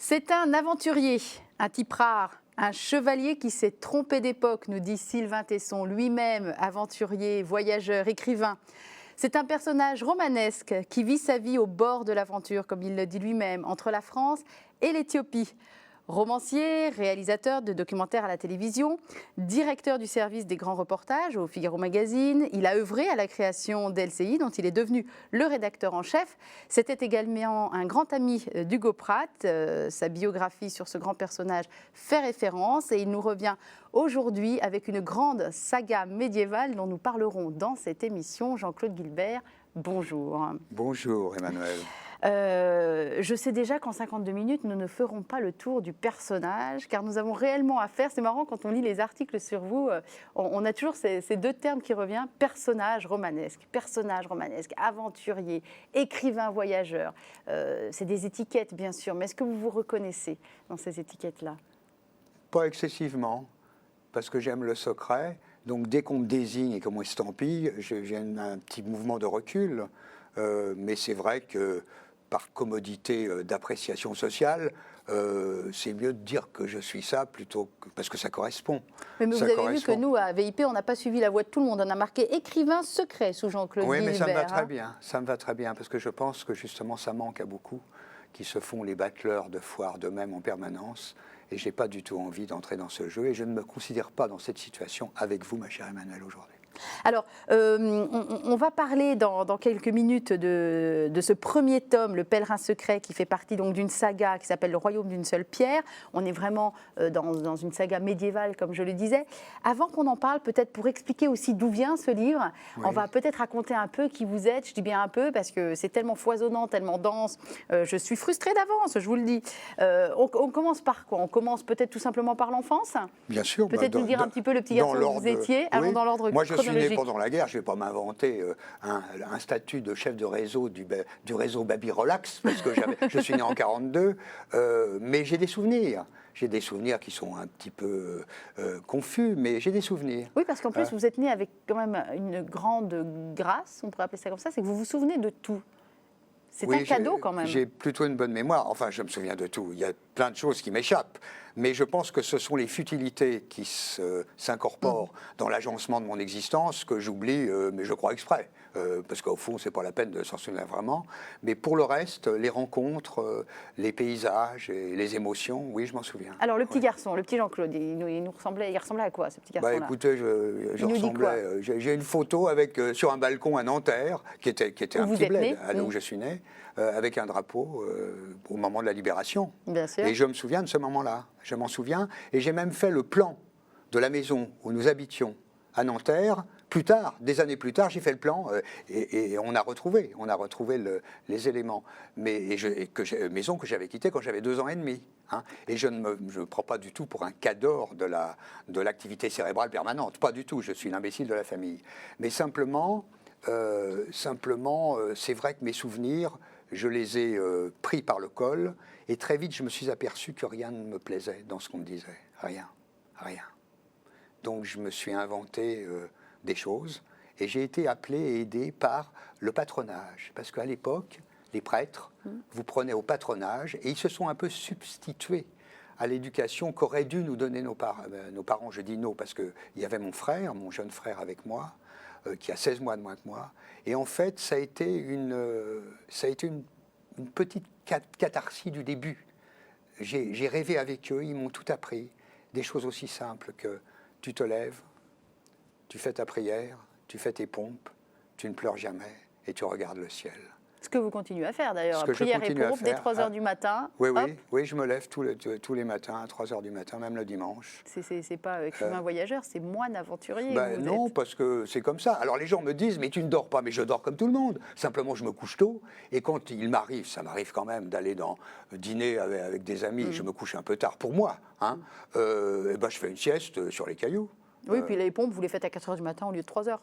C'est un aventurier, un type rare, un chevalier qui s'est trompé d'époque, nous dit Sylvain Tesson, lui-même aventurier, voyageur, écrivain. C'est un personnage romanesque qui vit sa vie au bord de l'aventure, comme il le dit lui-même, entre la France et l'Éthiopie. Romancier, réalisateur de documentaires à la télévision, directeur du service des grands reportages au Figaro Magazine, il a œuvré à la création d'LCI, dont il est devenu le rédacteur en chef. C'était également un grand ami d'Hugo Pratt. Sa biographie sur ce grand personnage fait référence et il nous revient aujourd'hui avec une grande saga médiévale dont nous parlerons dans cette émission. Jean-Claude Guilbert, bonjour. Bonjour Emmanuel. Je sais déjà qu'en 52 minutes, nous ne ferons pas le tour du personnage, car nous avons réellement affaire, c'est marrant quand on lit les articles sur vous, on a toujours ces deux termes qui reviennent, personnage romanesque, aventurier, écrivain voyageur. C'est des étiquettes bien sûr, mais est-ce que vous vous reconnaissez dans ces étiquettes-là? Pas excessivement, parce que j'aime le secret, donc dès qu'on me désigne et qu'on m'estampille, j'ai un petit mouvement de recul, mais c'est vrai que par commodité d'appréciation sociale, c'est mieux de dire que je suis ça plutôt que parce que ça correspond. Mais vous avez vu que nous, à VIP, on n'a pas suivi la voie de tout le monde. On a marqué écrivain secret sous Jean-Claude Guilbert. Oui, mais ça me va très bien. Ça me va très bien parce que je pense que justement ça manque à beaucoup qui se font les battleurs de foire d'eux-mêmes en permanence. Et je n'ai pas du tout envie d'entrer dans ce jeu. Et je ne me considère pas dans cette situation avec vous, ma chère Emmanuel, aujourd'hui. Alors, on va parler dans quelques minutes de ce premier tome, Le Pèlerin secret, qui fait partie donc d'une saga qui s'appelle Le Royaume d'une seule pierre. On est vraiment dans une saga médiévale, comme je le disais. Avant qu'on en parle, peut-être pour expliquer aussi d'où vient ce livre, oui. On va peut-être raconter un peu qui vous êtes. Je dis bien un peu parce que c'est tellement foisonnant, tellement dense. Je suis frustrée d'avance, je vous le dis. On commence par quoi? On commence peut-être tout simplement par l'enfance. Bien sûr. Peut-être nous dire un petit peu le petit garçon que vous étiez. Allons dans l'ordre chronologique. Je suis né pendant la guerre, je ne vais pas m'inventer un statut de chef de réseau du réseau Baby Relax, parce que je suis né en 1942, mais j'ai des souvenirs. J'ai des souvenirs qui sont un petit peu confus, mais j'ai des souvenirs. Oui, parce qu'en plus, vous êtes né avec quand même une grande grâce, on pourrait appeler ça comme ça, c'est que vous vous souvenez de tout. C'est un cadeau quand même. J'ai plutôt une bonne mémoire. Enfin, je me souviens de tout. Il y a plein de choses qui m'échappent. Mais je pense que ce sont les futilités qui s'incorporent dans l'agencement de mon existence que j'oublie, mais je crois exprès. Parce qu'au fond, ce n'est pas la peine de s'en souvenir vraiment. Mais pour le reste, les rencontres, les paysages et les émotions, oui, je m'en souviens. Alors, le petit garçon, le petit Jean-Claude, il ressemblait à quoi, ce petit garçon-là? Écoutez, je ressemblais... J'ai une photo avec, sur un balcon à Nanterre, qui était un petit bled, là où je suis né, avec un drapeau au moment de la libération. Bien sûr. Et je me souviens de ce moment-là. Je m'en souviens. Et j'ai même fait le plan de la maison où nous habitions à Nanterre. Plus tard, des années plus tard, j'ai fait le plan et on a retrouvé les éléments. Maison que j'avais quittée quand j'avais 2 ans et demi. Hein, et je ne me prends pas du tout pour un cador de l'activité cérébrale permanente. Pas du tout. Je suis l'imbécile de la famille. Mais simplement, c'est vrai que mes souvenirs, je les ai pris par le col. Et très vite, je me suis aperçu que rien ne me plaisait dans ce qu'on me disait. Rien. Donc, je me suis inventé des choses. Et j'ai été appelé et aidé par le patronage. Parce qu'à l'époque, les prêtres vous prenaient au patronage et ils se sont un peu substitués à l'éducation qu'auraient dû nous donner nos parents. Je dis non parce qu'il y avait mon frère, mon jeune frère avec moi, qui a 16 mois de moins que moi. Et en fait, ça a été une petite catharsis du début. J'ai rêvé avec eux, ils m'ont tout appris. Des choses aussi simples que tu te lèves, tu fais ta prière, tu fais tes pompes, tu ne pleures jamais et tu regardes le ciel. Ce que vous continuez à faire d'ailleurs, prière et pompe dès 3h du matin. Oui, je me lève tous les matins à 3h du matin, même le dimanche. C'est pas écrivain voyageur, c'est moine aventurier. Non, parce que c'est comme ça. Alors les gens me disent, mais tu ne dors pas, mais je dors comme tout le monde. Simplement, je me couche tôt. Et quand il m'arrive, ça m'arrive quand même d'aller dîner avec des amis, je me couche un peu tard pour moi. Hein, je fais une sieste sur les cailloux. Oui, puis les pompes, vous les faites à 4h du matin au lieu de 3h.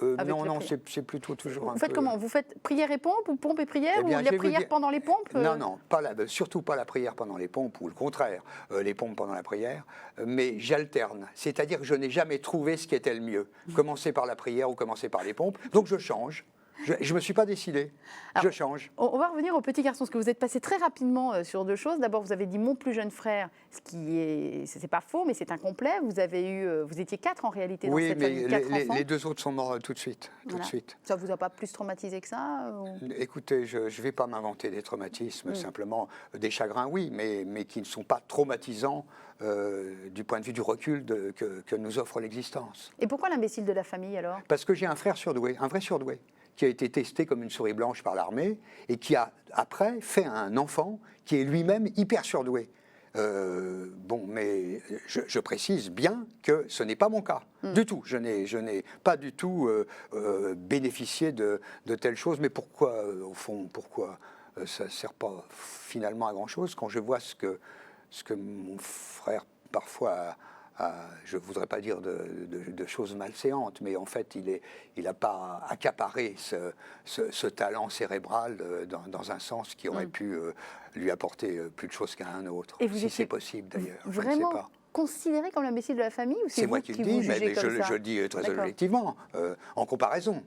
Non, c'est plutôt toujours un peu... Vous faites comment? Vous faites prière et pompe ou pompe et prière ou la prière pendant les pompes? Non, surtout pas la prière pendant les pompes ou le contraire, les pompes pendant la prière, mais j'alterne. C'est-à-dire que je n'ai jamais trouvé ce qui était le mieux. Commencer par la prière ou commencer par les pompes, donc je change. Je ne me suis pas décidé. Alors, je change. On va revenir au petit garçon, parce que vous êtes passé très rapidement sur deux choses. D'abord, vous avez dit mon plus jeune frère, ce qui est, c'est pas faux, mais c'est incomplet. Vous étiez 4 en réalité dans Oui, cette mais famille, 4 enfants. les 2 autres sont morts tout de suite. Voilà. Ça vous a pas plus traumatisé que ça Écoutez, je ne vais pas m'inventer des traumatismes, simplement des chagrins, oui, mais qui ne sont pas traumatisants du point de vue du recul que nous offre l'existence. Et pourquoi l'imbécile de la famille alors? Parce que j'ai un frère surdoué, un vrai surdoué, qui a été testé comme une souris blanche par l'armée et qui a après fait un enfant qui est lui-même hyper surdoué. Bon, mais je précise bien que ce n'est pas mon cas, du tout. Je n'ai pas du tout bénéficié de telles choses. Mais pourquoi, au fond, pourquoi ça ne sert pas finalement à grand-chose quand je vois ce que mon frère parfois je ne voudrais pas dire de choses malséantes, mais en fait, il n'a pas accaparé ce talent cérébral dans un sens qui aurait pu lui apporter plus de choses qu'à un autre, si c'est possible d'ailleurs. Vraiment je ne sais pas. Considéré comme l'imbécile de la famille ou c'est moi qui le dis, mais je le dis très objectivement, en comparaison.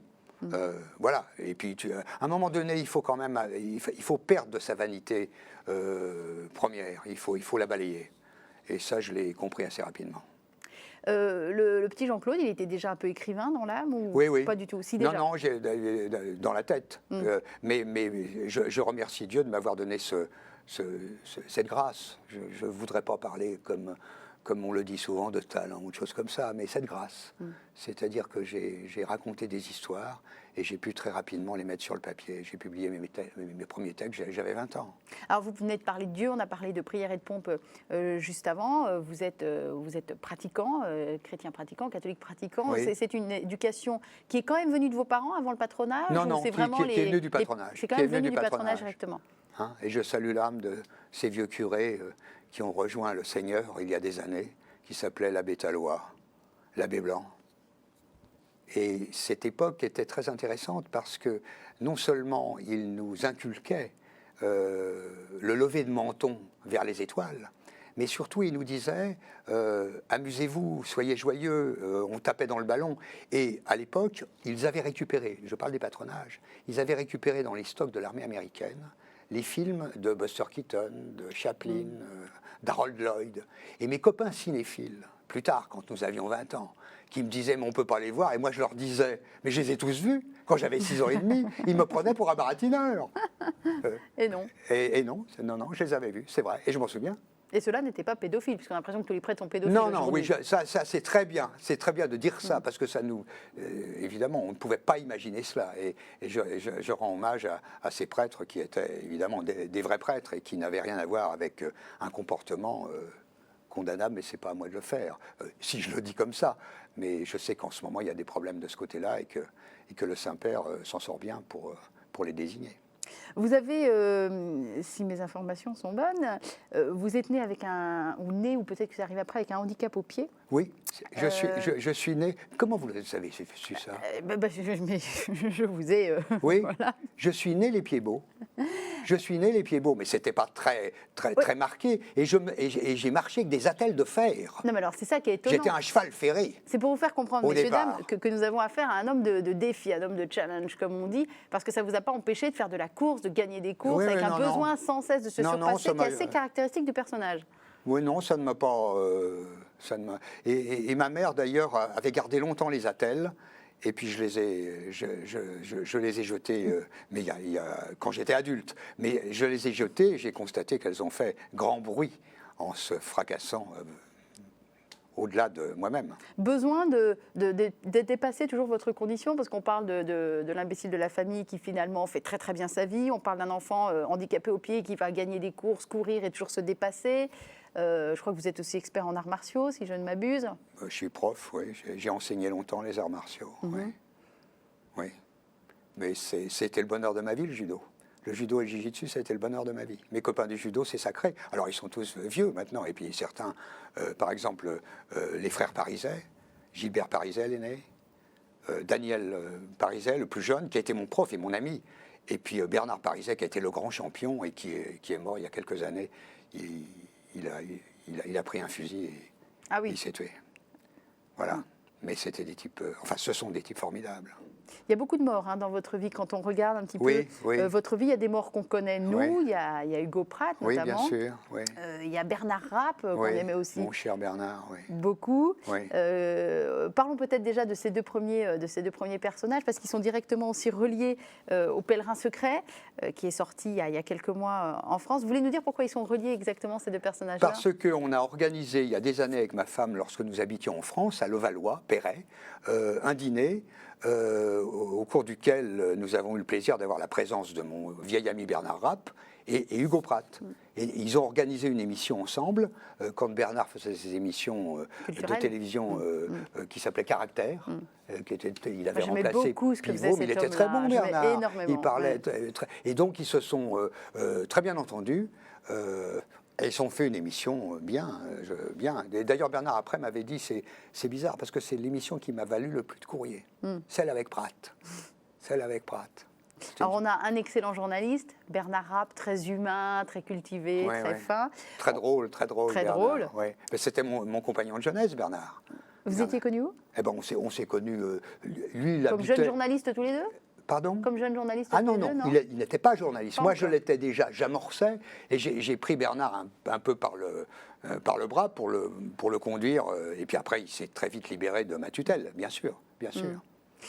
Voilà. Et puis, à un moment donné, il faut quand même, il faut perdre de sa vanité première. Il faut la balayer. Et ça, je l'ai compris assez rapidement. Le petit Jean-Claude, il était déjà un peu écrivain dans l'âme ou oui. Pas du tout. Si, déjà. Non, dans la tête. Mais je remercie Dieu de m'avoir donné cette grâce. Je ne voudrais pas parler comme on le dit souvent de talent ou de choses comme ça, mais cette grâce. C'est-à-dire que j'ai raconté des histoires et j'ai pu très rapidement les mettre sur le papier. J'ai publié mes premiers textes, j'avais 20 ans. Alors vous venez de parler de Dieu, on a parlé de prière et de pompe juste avant. Vous êtes pratiquant, chrétien pratiquant, catholique pratiquant. Oui. C'est une éducation qui est quand même venue de vos parents avant le patronage? Non, c'est vraiment qui est venue du patronage. C'est quand même venu du patronage directement. Hein, et je salue l'âme de ces vieux curés qui ont rejoint le Seigneur il y a des années, qui s'appelait l'abbé Tallois, l'abbé Blanc. Et cette époque était très intéressante parce que non seulement il nous inculquait le lever de menton vers les étoiles, mais surtout il nous disait amusez-vous, soyez joyeux, on tapait dans le ballon. Et à l'époque, ils avaient récupéré, je parle des patronages, ils avaient récupéré dans les stocks de l'armée américaine les films de Buster Keaton, de Chaplin, d'Harold Lloyd. Et mes copains cinéphiles, plus tard, quand nous avions 20 ans, qui me disaient « mais on ne peut pas les voir », et moi je leur disais « mais je les ai tous vus ». Quand j'avais 6 ans et demi, ils me prenaient pour un baratineur. Et non. Et non, je les avais vus, c'est vrai, et je m'en souviens. Et cela n'était pas pédophile, puisqu'on a l'impression que tous les prêtres sont pédophiles. Non, oui, ça c'est très bien de dire ça, parce que ça nous... évidemment, on ne pouvait pas imaginer cela, et je rends hommage à ces prêtres qui étaient évidemment des vrais prêtres, et qui n'avaient rien à voir avec un comportement condamnable, mais ce n'est pas à moi de le faire, si je le dis comme ça. Mais je sais qu'en ce moment, il y a des problèmes de ce côté-là, et que le Saint-Père s'en sort bien pour les désigner. Vous avez, si mes informations sont bonnes, vous êtes né avec ou peut-être que ça arrive après, avec un handicap au pied. Oui, je suis né... Comment vous le savez, c'est ça je vous ai... oui, voilà. Je suis né les pieds beaux. Je suis né les pieds beaux, mais c'était pas très marqué. Et j'ai marché avec des attelles de fer. Non, mais alors c'est ça qui est étonnant. J'étais un cheval ferré. C'est pour vous faire comprendre, messieurs, dames, que nous avons affaire à un homme de défi, un homme de challenge, comme on dit, parce que ça ne vous a pas empêché de faire de la course, de gagner des courses, avec un besoin sans cesse de se surpasser, qui est assez caractéristique du personnage. Oui, non, ça ne m'a pas... Et ma mère, d'ailleurs, avait gardé longtemps les attelles. Et puis je les ai jetées, mais quand j'étais adulte. Mais je les ai jetées et j'ai constaté qu'elles ont fait grand bruit en se fracassant au-delà de moi-même. Besoin de dépasser toujours votre condition, parce qu'on parle de l'imbécile de la famille qui finalement fait très très bien sa vie. On parle d'un enfant handicapé au pied qui va gagner des courses, courir et toujours se dépasser. Je crois que vous êtes aussi expert en arts martiaux, si je ne m'abuse. Je suis prof, oui. J'ai enseigné longtemps les arts martiaux. Oui. Mais c'était le bonheur de ma vie, le judo. Le judo et le jiu-jitsu, c'était le bonheur de ma vie. Mes copains du judo, c'est sacré. Alors, ils sont tous vieux maintenant. Et puis, certains, par exemple, les frères Pariset, Gilbert Pariset, l'aîné, Daniel Pariset, le plus jeune, qui a été mon prof et mon ami. Et puis, Bernard Pariset, qui a été le grand champion et qui est mort il y a quelques années. Il a pris un fusil et il s'est tué. Voilà. Mais c'était des types... ce sont des types formidables. Il y a beaucoup de morts dans votre vie. Quand on regarde un petit Oui, peu oui. votre vie, il y a des morts qu'on connaît, nous. Oui. Il y a Hugo Pratt, Oui, notamment. bien sûr. Oui. Il y a Bernard Rapp, qu'on Oui, aimait aussi mon cher Bernard, oui. beaucoup. Oui. Parlons peut-être déjà de ces deux premiers personnages, parce qu'ils sont directement aussi reliés au Pèlerin secret, qui est sorti il y a quelques mois en France. Vous voulez nous dire pourquoi ils sont reliés exactement, ces deux personnages-là? Parce qu'on a organisé il y a des années avec ma femme, lorsque nous habitions en France, à Levallois, Perret, un dîner au cours duquel nous avons eu le plaisir d'avoir la présence de mon vieil ami Bernard Rapp et Hugo Pratt. Et ils ont organisé une émission ensemble, quand Bernard faisait ses émissions de télévision qui s'appelait Caractère. Il avait remplacé beaucoup ce que Pivot, mais il était très bon, Bernard. Énormément, il parlait et donc ils se sont très bien entendus. Et ils ont fait une émission bien. Et d'ailleurs, Bernard, après, m'avait dit, c'est bizarre, parce que c'est l'émission qui m'a valu le plus de courriers. Celle avec Pratt. Celle avec Pratt. Alors, on a un excellent journaliste, Bernard Rapp, très humain, très cultivé, très fin. Très drôle, très drôle. Très Bernard, drôle. ouais. C'était mon compagnon de jeunesse, Bernard. Vous étiez connus où? Eh ben, on s'est connus. Lui, il Comme habitait... jeunes journalistes tous les deux? Pardon? Comme jeune journaliste? Ah non, non, il n'était pas journaliste. Moi, je l'étais déjà, j'amorçais, et j'ai pris Bernard un peu par le bras pour le conduire, et puis après, il s'est très vite libéré de ma tutelle, bien sûr, bien sûr.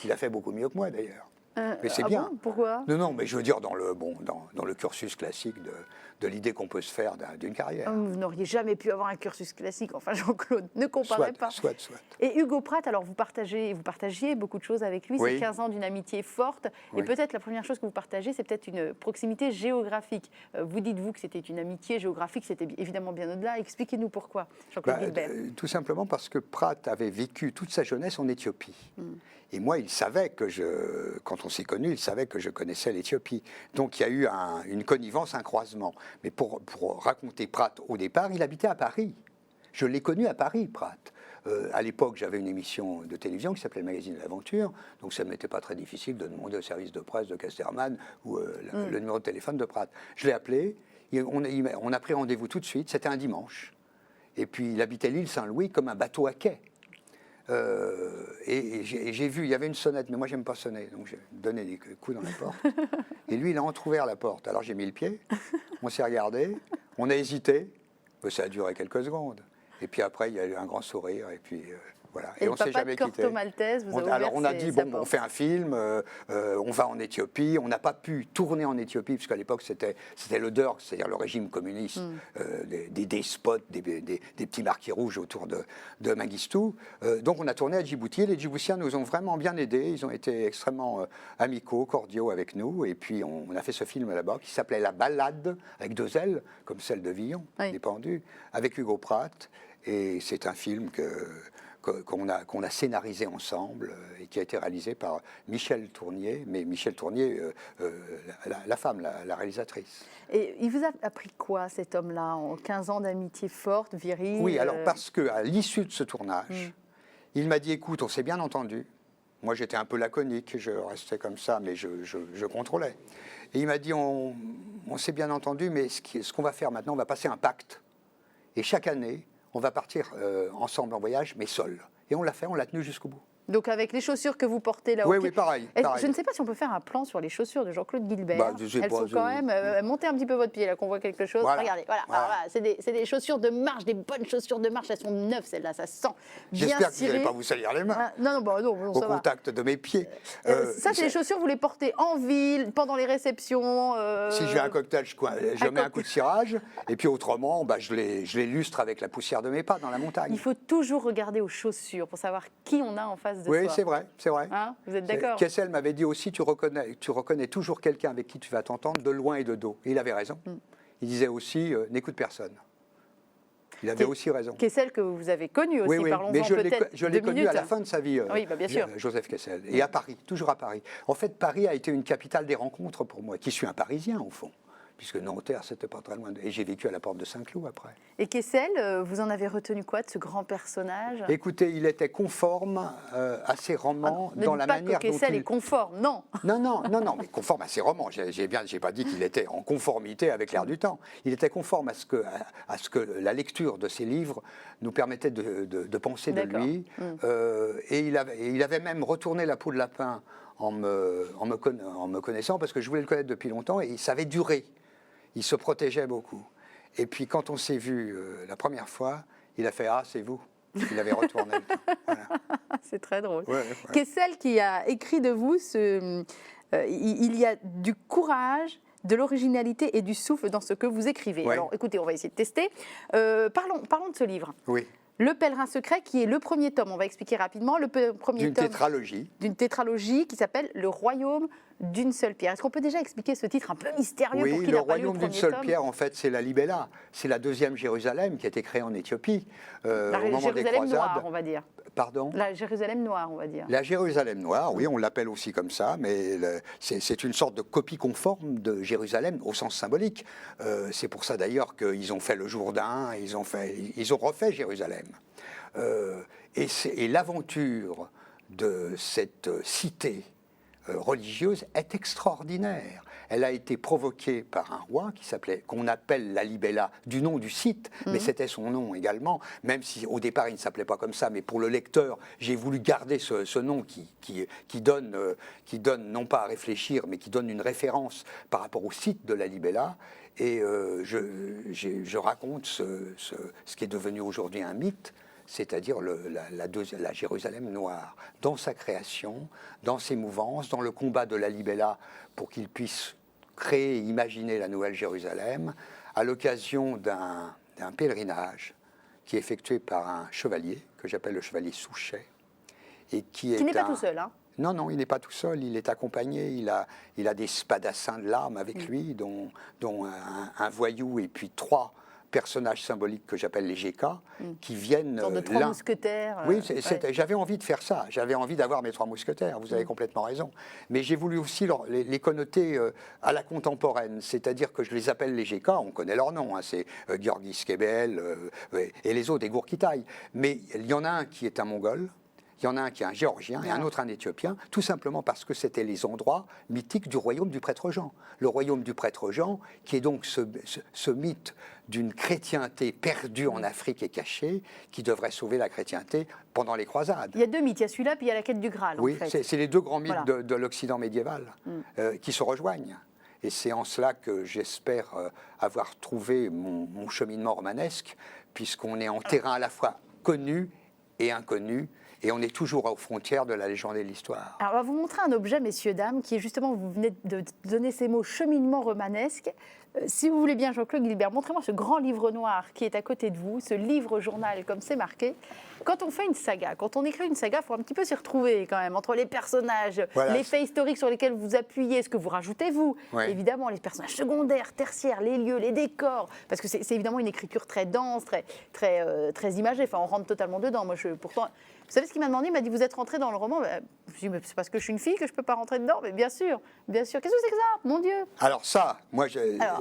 Il a fait beaucoup mieux que moi, d'ailleurs. Mais c'est bien. Bon, pourquoi? Non, mais je veux dire, dans le cursus classique de l'idée qu'on peut se faire d'une carrière. Vous n'auriez jamais pu avoir un cursus classique, enfin Jean-Claude, ne comparez pas. Soit. Et Hugo Pratt, alors vous partagiez beaucoup de choses avec lui, c'est 15 ans d'une amitié forte, et peut-être la première chose que vous partagez, c'est peut-être une proximité géographique. Vous dites-vous que c'était une amitié géographique, c'était évidemment bien au-delà. Expliquez-nous pourquoi, Jean-Claude Guilbert. Tout simplement parce que Pratt avait vécu toute sa jeunesse en Éthiopie. Et moi, il savait quand on s'est connus, il savait que je connaissais l'Éthiopie. Donc il y a eu une connivence, un croisement. Mais pour raconter Pratt au départ, il habitait à Paris. Je l'ai connu à Paris, Pratt. À l'époque, j'avais une émission de télévision qui s'appelait le Magazine de l'Aventure, donc ça ne m'était pas très difficile de demander au service de presse de Casterman ou le numéro de téléphone de Pratt. Je l'ai appelé, on a pris rendez-vous tout de suite, c'était un dimanche. Et puis il habitait l'île Saint-Louis comme un bateau à quai. Et j'ai vu, il y avait une sonnette, mais moi j'aime pas sonner, donc j'ai donné des coups dans la porte. Et lui, il a entrouvert la porte. Alors j'ai mis le pied, on s'est regardé, on a hésité, mais ça a duré quelques secondes. Et puis après, il y a eu un grand sourire, et puis voilà. Et on s'est jamais quitté. Alors on a dit, on fait un film, on va en Éthiopie. On n'a pas pu tourner en Éthiopie, puisqu'à l'époque, c'était le DERG, c'est-à-dire le régime communiste, des despotes, des petits marquis rouges autour de Mengistu. Donc on a tourné à Djibouti, et les Djiboutiens nous ont vraiment bien aidés. Ils ont été extrêmement amicaux, cordiaux avec nous. Et puis on a fait ce film là-bas, qui s'appelait La Balade, avec 2 L, comme celle de Villon, des pendus, avec Hugo Pratt. Et c'est un film qu'on a scénarisé ensemble et qui a été réalisé par Michel Tournier, mais Michel Tournier, la femme, la réalisatrice. Et il vous a appris quoi, cet homme-là, en 15 ans d'amitié forte, virile? Oui, alors parce qu'à l'issue de ce tournage, il m'a dit, écoute, on s'est bien entendu. Moi, j'étais un peu laconique, je restais comme ça, mais je contrôlais. Et il m'a dit, on s'est bien entendu, mais ce qu'on va faire maintenant, on va passer un pacte. Et chaque année, on va partir ensemble en voyage, mais seul. Et on l'a fait, on l'a tenu jusqu'au bout. Donc avec les chaussures que vous portez là. Oui, pareil. Je ne sais pas si on peut faire un plan sur les chaussures de Jean-Claude Guilbert. Elles faut quand même monter un petit peu votre pied là, qu'on voit quelque chose. Voilà. Regardez, voilà. C'est des chaussures de marche, des bonnes chaussures de marche. Elles sont neuves, celles-là, ça sent bien J'espère que vous ciré. n'allez pas vous salir les mains. Non, au contact de mes pieds. Ça, c'est les chaussures, vous les portez en ville, pendant les réceptions. Si je fais un cocktail, je mets un coup de cirage, et puis autrement, je les lustre avec la poussière de mes pas dans la montagne. Il faut toujours regarder aux chaussures pour savoir qui on a en face de soi. Oui, c'est vrai. C'est vrai. Hein, vous êtes d'accord? Kessel m'avait dit aussi, tu reconnais toujours quelqu'un avec qui tu vas t'entendre de loin et de dos. Et il avait raison. Il disait aussi, n'écoute personne. Il avait aussi raison. Kessel que vous avez connu aussi, parlons-en peut-être. Je l'ai connu à la fin de sa vie, oui, bien sûr. Joseph Kessel. Et à Paris, toujours à Paris. En fait, Paris a été une capitale des rencontres pour moi, qui suis un Parisien au fond. Puisque Nanterre, c'était pas très loin. Et j'ai vécu à la porte de Saint-Cloud après. Et Kessel, vous en avez retenu quoi de ce grand personnage? Écoutez, il était conforme à ses romans dans la manière dont Kessel est conforme, non. Non, mais conforme à ses romans. J'ai pas dit qu'il était en conformité avec l'air du temps. Il était conforme à ce que la lecture de ses livres nous permettait de penser de lui. Et il avait même retourné la peau de lapin en me connaissant, parce que je voulais le connaître depuis longtemps, et ça avait duré. Il se protégeait beaucoup. Et puis quand on s'est vu la première fois, il a fait « Ah, c'est vous ». Il avait retourné le temps. Voilà. C'est très drôle. Ouais. Qu'est celle qui a écrit de vous il y a du courage, de l'originalité et du souffle dans ce que vous écrivez. Ouais. Alors écoutez, on va essayer de tester. Parlons de ce livre. Oui. Le Pèlerin secret, qui est le premier tome, on va expliquer rapidement, le premier tome d'une tétralogie qui s'appelle Le Royaume d'une seule pierre. Est-ce qu'on peut déjà expliquer ce titre un peu mystérieux pour qui n'a pas lu le premier tome ? Le Royaume d'une seule pierre, en fait, c'est la Libella. C'est la deuxième Jérusalem qui a été créée en Éthiopie au moment des croisades. Noire, on va dire. Pardon ? La Jérusalem noire, on va dire. La Jérusalem noire, oui, on l'appelle aussi comme ça, mais c'est une sorte de copie conforme de Jérusalem au sens symbolique. C'est pour ça d'ailleurs qu'ils ont fait le Jourdain, ils ont refait Jérusalem. Et l'aventure de cette cité religieuse est extraordinaire. Elle a été provoquée par un roi qu'on appelle la Libella, du nom du site, mais c'était son nom également, même si au départ il ne s'appelait pas comme ça, mais pour le lecteur, j'ai voulu garder ce nom qui donne non pas à réfléchir, mais qui donne une référence par rapport au site de la Libella. Et je raconte ce qui est devenu aujourd'hui un mythe, c'est-à-dire la Jérusalem noire, dans sa création, dans ses mouvances, dans le combat de la Libella pour qu'il puisse créer et imaginer la nouvelle Jérusalem, à l'occasion d'un pèlerinage qui est effectué par un chevalier, que j'appelle le chevalier Souchet, et qui n'est pas tout seul, hein ? Non, il n'est pas tout seul, il est accompagné, il a des spadassins de larmes avec lui, dont un voyou et puis 3 personnages symboliques que j'appelle les GK, qui viennent de 3 mousquetaires. Oui, j'avais envie de faire ça, j'avais envie d'avoir mes 3 mousquetaires, vous avez complètement raison. Mais j'ai voulu aussi les connoter à la contemporaine, c'est-à-dire que je les appelle les GK, on connaît leur nom, hein, c'est Georgi Skebel et les autres, et Gourkitaï. Mais il y en a un qui est un Mongol, il y en a un qui est un Géorgien et un autre un Éthiopien, tout simplement parce que c'était les endroits mythiques du royaume du prêtre Jean. Le royaume du prêtre Jean, qui est donc ce mythe d'une chrétienté perdue en Afrique et cachée, qui devrait sauver la chrétienté pendant les croisades. Il y a 2 mythes, il y a celui-là puis il y a la quête du Graal. Oui, en fait. c'est les 2 grands mythes de l'Occident médiéval qui se rejoignent. Et c'est en cela que j'espère avoir trouvé mon cheminement romanesque, puisqu'on est en terrain à la fois connu et inconnu, et on est toujours aux frontières de la légende et de l'histoire. Alors, on va vous montrer un objet, messieurs, dames, qui est justement, vous venez de donner ces mots, cheminement romanesque. Si vous voulez bien, Jean-Claude Guilbert, montrez-moi ce grand livre noir qui est à côté de vous, ce livre-journal, comme c'est marqué. Quand on fait une saga, quand on écrit une saga, il faut un petit peu s'y retrouver quand même, entre les personnages, les faits historiques sur lesquels vous appuyez, ce que vous rajoutez vous, évidemment les personnages secondaires, tertiaires, les lieux, les décors, parce que c'est évidemment une écriture très dense, très imagée, enfin on rentre totalement dedans. Moi, pourtant, vous savez ce qu'il m'a demandé ? Il m'a dit, vous êtes rentré dans le roman ? Je me suis dit, mais c'est parce que je suis une fille que je ne peux pas rentrer dedans ? Mais bien sûr, bien sûr. Qu'est-ce que c'est que ça ? Mon Dieu ! Alors ça,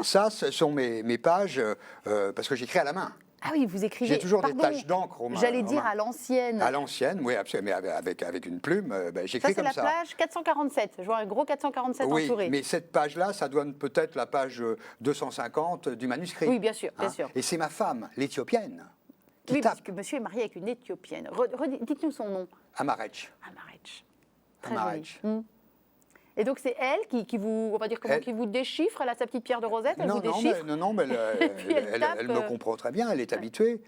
ça, ce sont mes pages, parce que j'écris à la main. Ah oui, vous écrivez. J'ai toujours des taches d'encre. J'allais dire à l'ancienne. À l'ancienne, oui, absolument, mais avec une plume, j'écris comme ça. Ça, c'est la page 447. Je vois un gros 447 entouré. Oui, mais cette page-là, ça donne peut-être la page 250 du manuscrit. Oui, bien sûr, bien sûr. Et c'est ma femme, l'Éthiopienne, qui oui, tape. Parce que monsieur est marié avec une Éthiopienne. Dites-nous son nom. Amarech. Amarech. Très joli. Et donc c'est elle qui vous, on va dire comment, qui vous déchiffre. Elle a sa petite pierre de Rosette, elle vous déchiffre. Non, mais elle me comprend très bien, elle est habituée.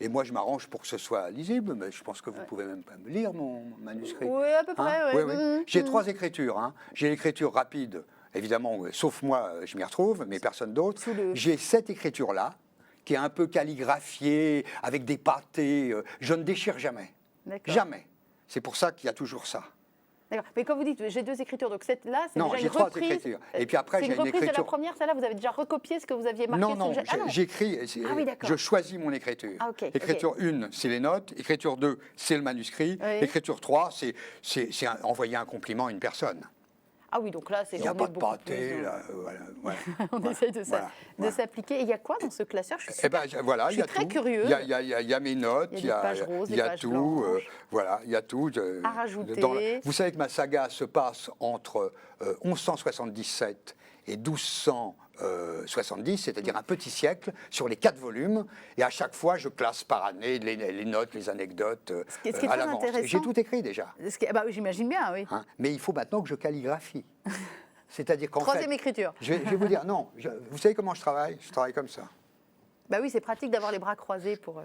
Et moi, je m'arrange pour que ce soit lisible, mais je pense que vous pouvez même pas me lire mon manuscrit. Oui, à peu près, oui. J'ai 3 écritures. J'ai l'écriture rapide, évidemment, sauf moi, je m'y retrouve, mais personne d'autre. J'ai cette écriture-là, qui est un peu calligraphiée, avec des pâtés. Je ne déchire jamais. Jamais. C'est pour ça qu'il y a toujours ça. D'accord. Mais quand vous dites j'ai 2 écritures, donc cette là, c'est déjà une reprise. Non, j'ai 3 écritures. Et puis après, j'ai une écriture. C'est la première, celle-là, vous avez déjà recopié ce que vous aviez marqué. Non, j'écris. Je choisis mon écriture. Écriture 1, c'est les notes. Écriture 2, c'est le manuscrit. Écriture 3, c'est envoyer un compliment à une personne. Ah oui, donc là, c'est... Il n'y a pas de pâté, là, voilà. On essaie de s'appliquer. Et il y a quoi dans ce classeur ? Je suis très curieux. Il y a mes notes, il y a tout. Voilà, il y a tout. À rajouter. Vous savez que ma saga se passe entre 1177 et 70, c'est-à-dire un petit siècle, sur les 4 volumes. Et à chaque fois, je classe par année les notes, les anecdotes Ce qui est à très l'avance. intéressant. Et j'ai tout écrit déjà. Bah, oui, j'imagine bien, oui. Hein. Mais il faut maintenant que je calligraphie. C'est-à-dire qu'en fait... Troisième écriture. Je vais vous dire, non, vous savez comment je travaille? Je travaille comme ça. Bah oui, c'est pratique d'avoir les bras croisés pour...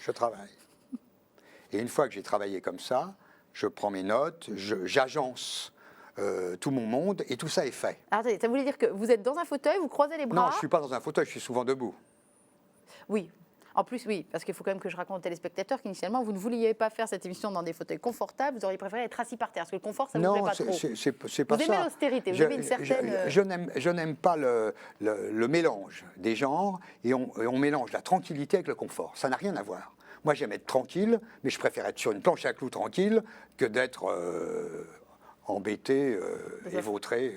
Je travaille. Et une fois que j'ai travaillé comme ça, je prends mes notes, j'agence tout mon monde et tout ça est fait. Alors, attendez, ça voulait dire que vous êtes dans un fauteuil, vous croisez les bras? Non, je ne suis pas dans un fauteuil, je suis souvent debout. Oui. En plus, oui, parce qu'il faut quand même que je raconte aux téléspectateurs qu'initialement, vous ne vouliez pas faire cette émission dans des fauteuils confortables, vous auriez préféré être assis par terre, parce que le confort, ça ne vous plaît pas trop. Non, c'est pas ça. Vous aimez l'austérité, vous avez une certaine... Je n'aime pas le mélange des genres, et on mélange la tranquillité avec le confort. Ça n'a rien à voir. Moi, j'aime être tranquille, mais je préfère être sur une planche à clous tranquille que d'être embêté et vautré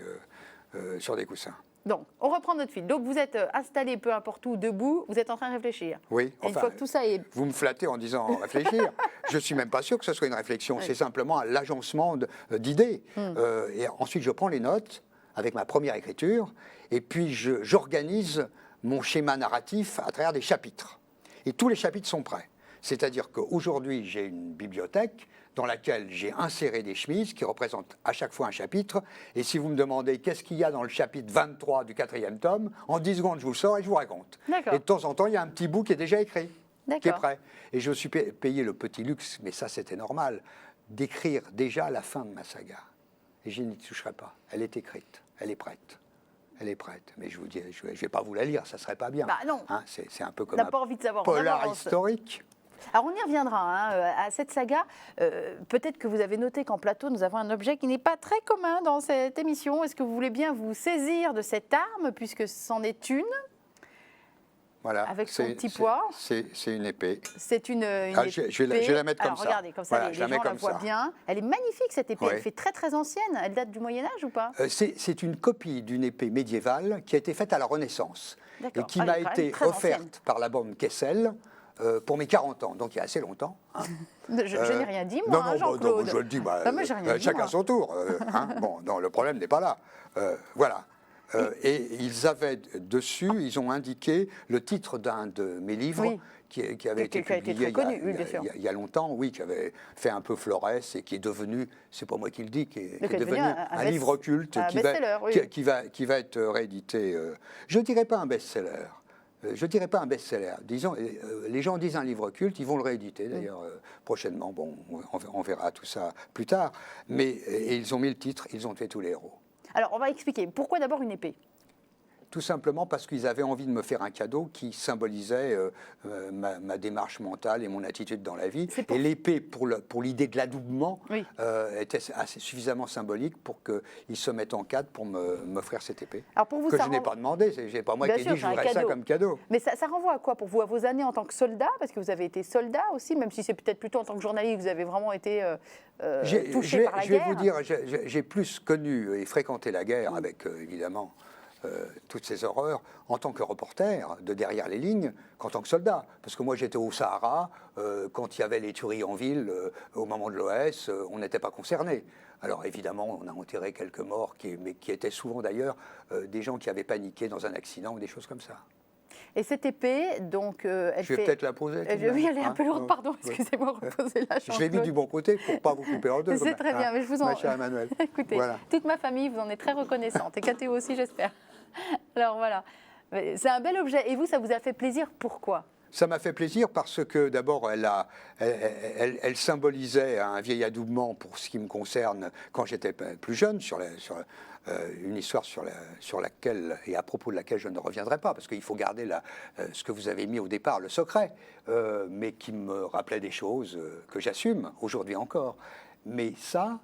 sur des coussins. Donc, on reprend notre fil. Donc, vous êtes installé peu importe où, debout, vous êtes en train de réfléchir. Oui, et une fois que tout ça est... Vous me flattez en disant réfléchir. Je ne suis même pas sûr que ce soit une réflexion. Oui. C'est simplement l'agencement d'idées. Et ensuite, je prends les notes avec ma première écriture, et puis j'organise mon schéma narratif à travers des chapitres. Et tous les chapitres sont prêts. C'est-à-dire qu'aujourd'hui, j'ai une bibliothèque dans laquelle j'ai inséré des chemises qui représentent à chaque fois un chapitre. Et si vous me demandez qu'est-ce qu'il y a dans le chapitre 23 du 4e tome, en 10 secondes, je vous le sors et je vous raconte. Et de temps en temps, il y a un petit bout qui est déjà écrit, qui est prêt. Et je me suis payé le petit luxe, mais ça c'était normal, d'écrire déjà la fin de ma saga. Et je n'y toucherai pas. Elle est écrite, elle est prête. Elle est prête, mais je vous dis, je ne vais pas vous la lire, ça ne serait pas bien. Bah non. Hein, c'est un peu comme un pas envie de savoir, polar historique. Alors on y reviendra à cette saga. Peut-être que vous avez noté qu'en plateau, nous avons un objet qui n'est pas très commun dans cette émission. Est-ce que vous voulez bien vous saisir de cette arme, puisque c'en est une? Voilà, avec son petit poids. C'est une épée. C'est une épée. Je vais la mettre comme ça. Regardez, comme ça, voilà, les gens la voient bien. Elle est magnifique, cette épée. Oui. Elle fait très, très ancienne. Elle date du Moyen-Âge ou pas? C'est une copie d'une épée médiévale qui a été faite à la Renaissance et qui m'a été offerte par la banque Kessel pour mes 40 ans, donc il y a assez longtemps. Hein. Je n'ai rien dit, moi, Jean-Claude. Je le dis, chacun son tour. Hein. Bon, non, le problème n'est pas là. Voilà. Et ils avaient dessus, ils ont indiqué le titre d'un de mes livres qui avait été publié il y a longtemps, oui, qui avait fait un peu florès et qui est devenu, c'est pas moi qui le dis, qui est devenu un livre culte qui va être réédité. Je ne dirais pas un best-seller. Je ne dirais pas un best-seller. Disons, les gens disent un livre culte, ils vont le rééditer d'ailleurs prochainement. Bon, on verra tout ça plus tard. Mais ils ont mis le titre, ils ont fait tous les héros. Alors, on va expliquer. Pourquoi d'abord une épée? Tout simplement parce qu'ils avaient envie de me faire un cadeau qui symbolisait ma démarche mentale et mon attitude dans la vie. Et l'épée, pour l'idée de l'adoubement, était assez suffisamment symbolique pour qu'ils se mettent en cadre pour m'offrir cette épée. Alors pour vous, que je n'ai pas demandé, c'est pas moi qui ai dit que je voudrais ça comme cadeau. Mais ça renvoie à quoi pour vous? À vos années en tant que soldat? Parce que vous avez été soldat aussi, même si c'est peut-être plutôt en tant que journaliste que vous avez vraiment été touché par la guerre. Je vais vous dire, j'ai plus connu et fréquenté la guerre avec, évidemment, toutes ces horreurs en tant que reporter de derrière les lignes qu'en tant que soldat. Parce que moi j'étais au Sahara, quand il y avait les tueries en ville, au moment de l'OS, on n'était pas concerné. Alors évidemment on a enterré quelques morts, mais qui étaient souvent d'ailleurs des gens qui avaient paniqué dans un accident ou des choses comme ça. Et cette épée, donc, elle je vais peut-être la poser. Oui, elle est un peu lourde, pardon, excusez-moi, reposez-la. Je l'ai mis du bon côté pour ne pas vous couper en deux. C'est très bien, mais je vous en... Ma chère Emmanuelle. Écoutez, voilà. Toute ma famille vous en est très reconnaissante, et Cathéo aussi, j'espère. Alors voilà, c'est un bel objet. Et vous, ça vous a fait plaisir, pourquoi? Ça m'a fait plaisir parce que d'abord, elle symbolisait un vieil adoubement pour ce qui me concerne quand j'étais plus jeune, une histoire sur laquelle et à propos de laquelle je ne reviendrai pas, parce qu'il faut garder ce que vous avez mis au départ, le secret, mais qui me rappelait des choses que j'assume aujourd'hui encore. Mais ça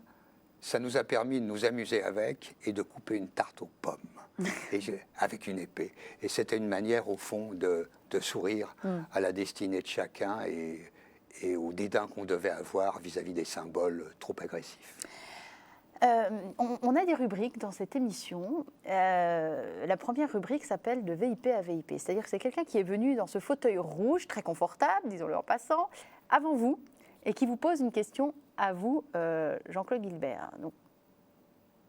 nous a permis de nous amuser avec et de couper une tarte aux pommes avec une épée. Et c'était une manière, au fond, de sourire à la destinée de chacun et au dédain qu'on devait avoir vis-à-vis des symboles trop agressifs. On a des rubriques dans cette émission. La première rubrique s'appelle de VIP à VIP. C'est-à-dire que c'est quelqu'un qui est venu dans ce fauteuil rouge, très confortable, disons-le en passant, avant vous, et qui vous pose une question à vous, Jean-Claude Guilbert. Donc,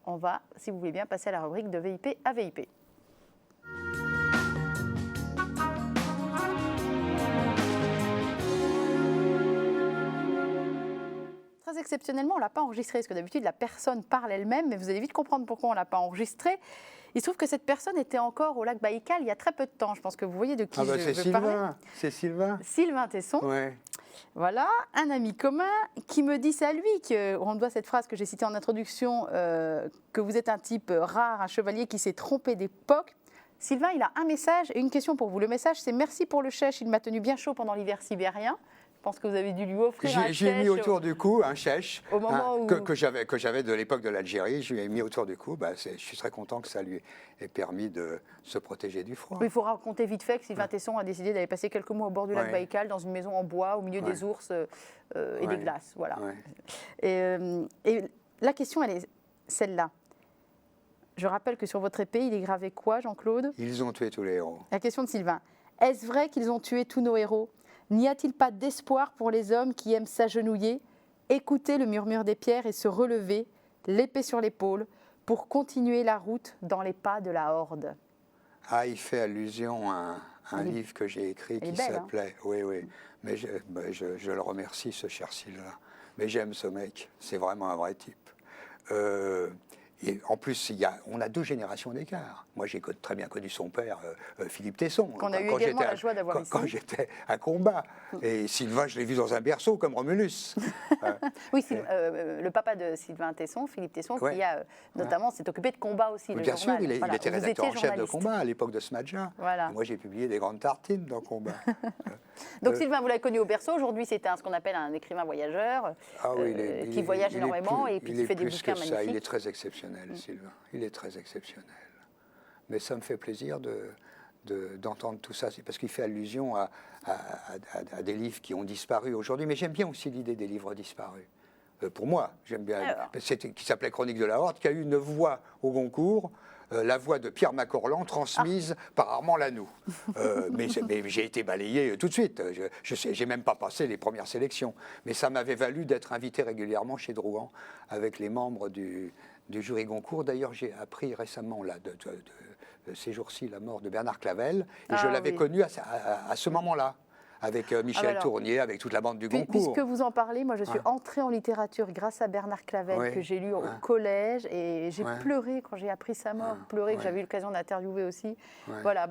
on va, si vous voulez bien, passer à la rubrique de VIP à VIP. très exceptionnellement, on ne l'a pas enregistré, parce que d'habitude, la personne parle elle-même, mais vous allez vite comprendre pourquoi on ne l'a pas enregistré. Il se trouve que cette personne était encore au lac Baïkal il y a très peu de temps. Je pense que vous voyez de qui je veux parler. C'est Sylvain. Sylvain Tesson. Ouais. Voilà, un ami commun qui me dit, c'est à lui qu'on doit cette phrase que j'ai citée en introduction, que vous êtes un type rare, un chevalier qui s'est trompé d'époque. Sylvain, il a un message et une question pour vous. Le message, c'est « Merci pour le chèche, il m'a tenu bien chaud pendant l'hiver sibérien ». Je pense que vous avez dû lui offrir un chèche. J'ai mis autour du cou un chèche au moment où... que j'avais de l'époque de l'Algérie. Je lui ai mis autour du cou. Je suis très content que ça lui ait permis de se protéger du froid. Il faut raconter vite fait que Sylvain Tesson a décidé d'aller passer quelques mois au bord du lac Baïkal, dans une maison en bois, au milieu des ours et des glaces. Voilà. Et la question, elle est celle-là. Je rappelle que sur votre épée, il est gravé quoi, Jean-Claude? Ils ont tué tous les héros. La question de Sylvain. Est-ce vrai qu'ils ont tué tous nos héros? N'y a-t-il pas d'espoir pour les hommes qui aiment s'agenouiller, écouter le murmure des pierres et se relever, l'épée sur l'épaule, pour continuer la route dans les pas de la Horde? Ah, il fait allusion à un livre que j'ai écrit qui s'appelait... Oui, mais je le remercie, ce cher Sylvain. Mais j'aime ce mec, c'est vraiment un vrai type. Et en plus, on a 2 générations d'écart. Moi, j'ai très bien connu son père, Philippe Tesson. Qu'on a eu également la joie d'avoir ici. Quand j'étais à combat. Et Sylvain, je l'ai vu dans un berceau, comme Romulus. Oui, le papa de Sylvain Tesson, Philippe Tesson, qui a notamment s'est occupé de combat aussi. Bien sûr, il était rédacteur en chef de combat à l'époque de Smadja. Voilà. Moi, j'ai publié des grandes tartines dans Combat. Donc Sylvain, vous l'avez connu au berceau. Aujourd'hui, c'est ce qu'on appelle un écrivain voyageur, qui voyage énormément et puis qui fait des bouquins magnifiques. Il est très exceptionnel, Sylvain. Il est très exceptionnel. Mais ça me fait plaisir d'entendre tout ça, parce qu'il fait allusion à des livres qui ont disparu aujourd'hui. Mais j'aime bien aussi l'idée des livres disparus. Pour moi, j'aime bien. Qui s'appelait Chronique de la Horde, qui a eu une voix au Goncourt, la voix de Pierre Macorlan, transmise par Armand Lanoux. Mais j'ai été balayé tout de suite. Je n'ai même pas passé les premières sélections. Mais ça m'avait valu d'être invité régulièrement chez Drouan avec les membres du jury Goncourt. D'ailleurs, j'ai appris récemment, ces jours-ci, la mort de Bernard Clavel. Et je l'avais connu à ce moment-là, avec Michel Tournier, avec toute la bande du Goncourt. Puisque vous en parlez, moi je suis entrée en littérature grâce à Bernard Clavel, que j'ai lu au collège, et j'ai pleuré quand j'ai appris sa mort, que j'avais eu l'occasion d'interviewer aussi. Voilà,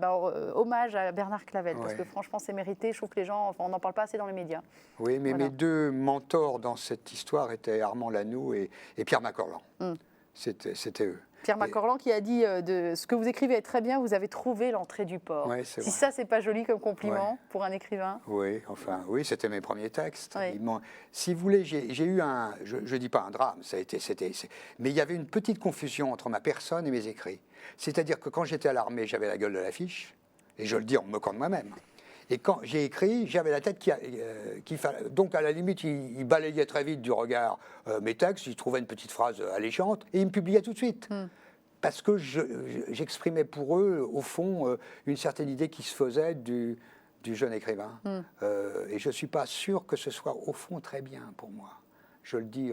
hommage à Bernard Clavel, parce que franchement c'est mérité, je trouve que les gens, on n'en parle pas assez dans les médias. Oui, mais mes 2 mentors dans cette histoire étaient Armand Lanoux et Pierre Macorlan. C'était eux. Pierre Macorlan qui a dit de ce que vous écrivez est très bien, vous avez trouvé l'entrée du port. Si ça, c'est pas joli comme compliment pour un écrivain. Oui, c'était mes premiers textes. Si vous voulez, j'ai eu je dis pas un drame, mais il y avait une petite confusion entre ma personne et mes écrits. C'est-à-dire que quand j'étais à l'armée, j'avais la gueule de l'affiche, et je le dis en me moquant de moi-même. Et quand j'ai écrit, j'avait la tête qui fallait. Donc, à la limite, il balayait très vite du regard mes textes, il trouvait une petite phrase alléchante, et il me publiait tout de suite. Parce que j'exprimais pour eux, au fond, une certaine idée qui se faisait du jeune écrivain. Et je ne suis pas sûr que ce soit, au fond, très bien pour moi. Je le dis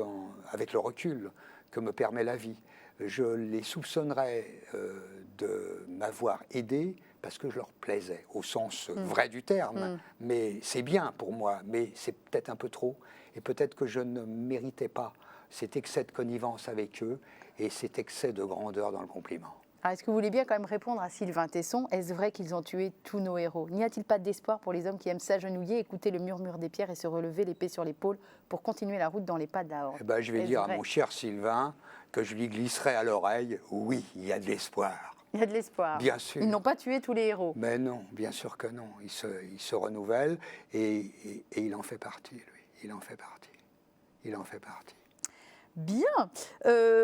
avec le recul que me permet la vie. Je les soupçonnerais de m'avoir aidé parce que je leur plaisais, au sens vrai du terme. Mais c'est bien pour moi, mais c'est peut-être un peu trop. Et peut-être que je ne méritais pas cet excès de connivence avec eux et cet excès de grandeur dans le compliment. Alors, est-ce que vous voulez bien quand même répondre à Sylvain Tesson? Est-ce vrai qu'ils ont tué tous nos héros? N'y a-t-il pas d'espoir pour les hommes qui aiment s'agenouiller, écouter le murmure des pierres et se relever l'épée sur l'épaule pour continuer la route dans les pas de la Horde? Je vais dire à mon cher Sylvain que je lui glisserai à l'oreille, oui, il y a de l'espoir. Il y a de l'espoir. Bien sûr. Ils n'ont pas tué tous les héros. Mais non, bien sûr que non. Il se renouvelle et il en fait partie, lui. Il en fait partie. Il en fait partie. Bien.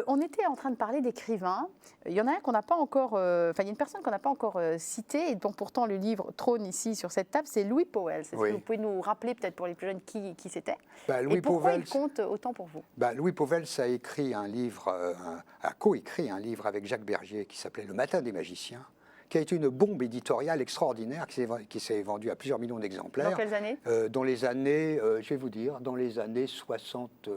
On était en train de parler d'écrivains. Il y en a un qu'on n'a pas encore... il y a une personne qu'on n'a pas encore citée et dont pourtant le livre trône ici sur cette table, c'est Louis Pauwels. Est-ce que vous pouvez nous rappeler peut-être pour les plus jeunes qui c'était et pourquoi il compte autant pour vous? Louis Pauwels a écrit un livre, a coécrit un livre avec Jacques Bergier qui s'appelait Le Matin des magiciens, qui a été une bombe éditoriale extraordinaire, qui s'est vendue à plusieurs millions d'exemplaires. Dans quelles années? Dans les années, je vais vous dire, dans les années 60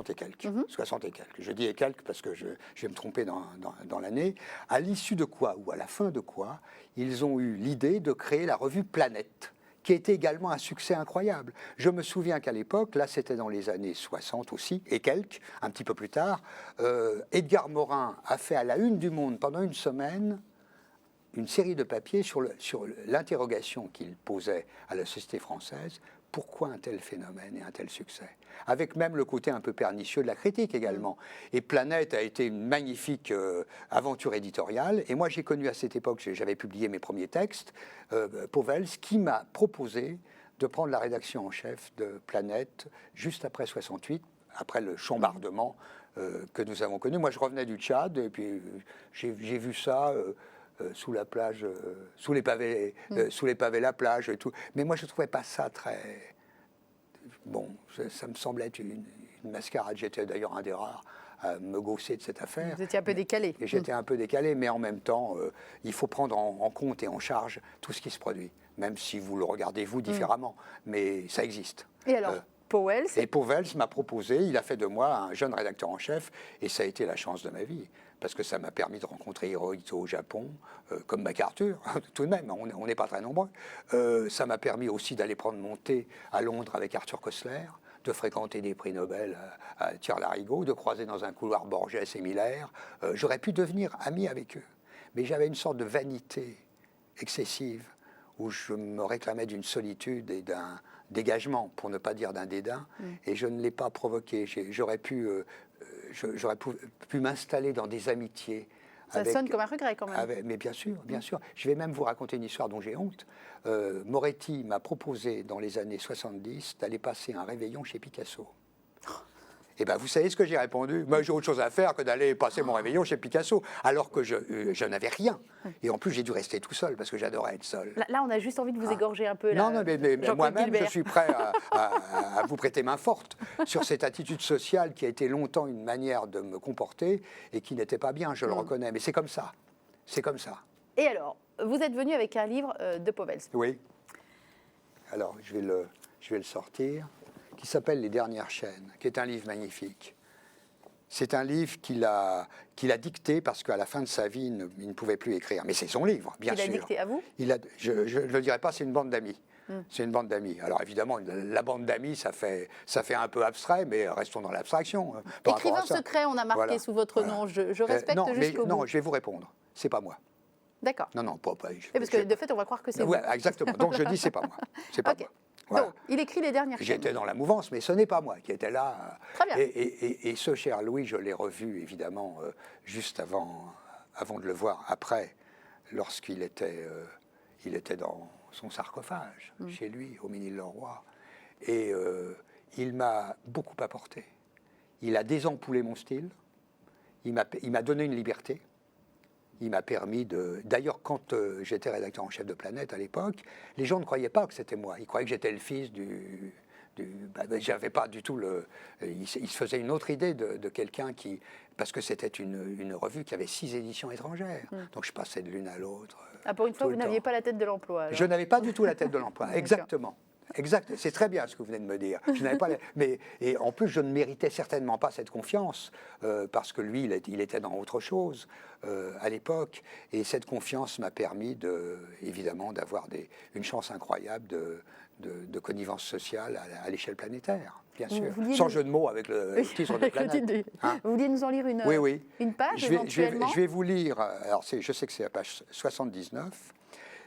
et quelques. 60 et quelques. Je dis et quelques parce que je vais me tromper dans l'année. À l'issue de quoi, ou à la fin de quoi, ils ont eu l'idée de créer la revue Planète, qui était également un succès incroyable. Je me souviens qu'à l'époque, là c'était dans les années 60 aussi, et quelques, un petit peu plus tard, Edgar Morin a fait à la une du Monde pendant une semaine une série de papiers sur l'interrogation qu'il posait à la société française. Pourquoi un tel phénomène et un tel succès? Avec même le côté un peu pernicieux de la critique également. Et Planète a été une magnifique aventure éditoriale. Et moi, j'ai connu à cette époque, j'avais publié mes premiers textes, Pauwels, qui m'a proposé de prendre la rédaction en chef de Planète juste après 68, après le chambardement que nous avons connu. Moi, je revenais du Tchad, et puis j'ai vu ça... sous la plage, sous les pavés la plage et tout. Mais moi, je ne trouvais pas ça très... Bon, ça me semblait être une mascarade. J'étais d'ailleurs un des rares à me gausser de cette affaire. Vous étiez un peu décalé. Et j'étais un peu décalé, mais en même temps, il faut prendre en compte et en charge tout ce qui se produit, même si vous le regardez, vous, différemment. Mais ça existe. Et alors Pauwels. Et Pauwels m'a proposé, il a fait de moi un jeune rédacteur en chef, et ça a été la chance de ma vie, parce que ça m'a permis de rencontrer Hirohito au Japon, comme MacArthur, tout de même, on n'est pas très nombreux. Ça m'a permis aussi d'aller prendre mon thé à Londres avec Arthur Koestler, de fréquenter des prix Nobel à Thiers-Larigot, de croiser dans un couloir Borges et Miller. J'aurais pu devenir ami avec eux, mais j'avais une sorte de vanité excessive, où je me réclamais d'une solitude et d'un dégagement, pour ne pas dire d'un dédain, et je ne l'ai pas provoqué. J'aurais pu m'installer dans des amitiés. Ça sonne comme un regret quand même. Mais bien sûr, bien sûr. Je vais même vous raconter une histoire dont j'ai honte. Moretti m'a proposé dans les années 70 d'aller passer un réveillon chez Picasso. Et bien, vous savez ce que j'ai répondu? Moi, j'ai autre chose à faire que d'aller passer mon réveillon chez Picasso, alors que je n'avais rien. Et en plus, j'ai dû rester tout seul, parce que j'adorais être seul. Là, on a juste envie de vous égorger un peu. Là, non, mais moi-même, je suis prêt à vous prêter main forte sur cette attitude sociale qui a été longtemps une manière de me comporter et qui n'était pas bien, je le reconnais. Mais c'est comme ça. C'est comme ça. Et alors, vous êtes venu avec un livre de Pauwels. Oui. Alors, je vais le sortir, qui s'appelle Les Dernières Chaînes, qui est un livre magnifique. C'est un livre qu'il a dicté parce qu'à la fin de sa vie, il ne pouvait plus écrire. Mais c'est son livre, bien sûr. Il a dicté à vous? Je ne le dirai pas, c'est une bande d'amis. C'est une bande d'amis. Alors évidemment, la bande d'amis, ça fait un peu abstrait, mais restons dans l'abstraction. Écrivain secret, on a marqué sous votre nom. Je respecte jusqu'au bout. Non, je vais vous répondre. C'est pas moi. D'accord. Non, pas. Parce que de fait, on va croire que c'est vous. Exactement. Donc je dis, c'est pas moi. C'est pas moi. Voilà. Donc, il écrit Les Dernières Chaînes. J'étais dans la mouvance, mais ce n'est pas moi qui étais là. Très bien. Et ce cher Louis, je l'ai revu, évidemment, juste avant de le voir, après, lorsqu'il était dans son sarcophage, chez lui, au Ménil-le-Roi. Et il m'a beaucoup apporté. Il a désampoulé mon style. Il m'a donné une liberté. Il m'a permis de... D'ailleurs, quand j'étais rédacteur en chef de Planète à l'époque, les gens ne croyaient pas que c'était moi. Ils croyaient que j'étais le fils j'avais pas du tout le... Il se faisait une autre idée de quelqu'un qui... Parce que c'était une revue qui avait 6 éditions étrangères. Donc je passais de l'une à l'autre. Pour une fois, vous n'aviez pas la tête de l'emploi. Je n'avais pas du tout la tête de l'emploi, exactement. Exact, c'est très bien ce que vous venez de me dire. Je n'avais pas, et en plus, je ne méritais certainement pas cette confiance parce que lui, il était dans autre chose à l'époque, et cette confiance m'a permis évidemment d'avoir une chance incroyable de connivence sociale à l'échelle planétaire, bien sûr, sans jeu de mots avec le titre de Planète. Vous vouliez nous en lire une page éventuellement? Je vais vous lire. Alors, je sais que c'est la page 79.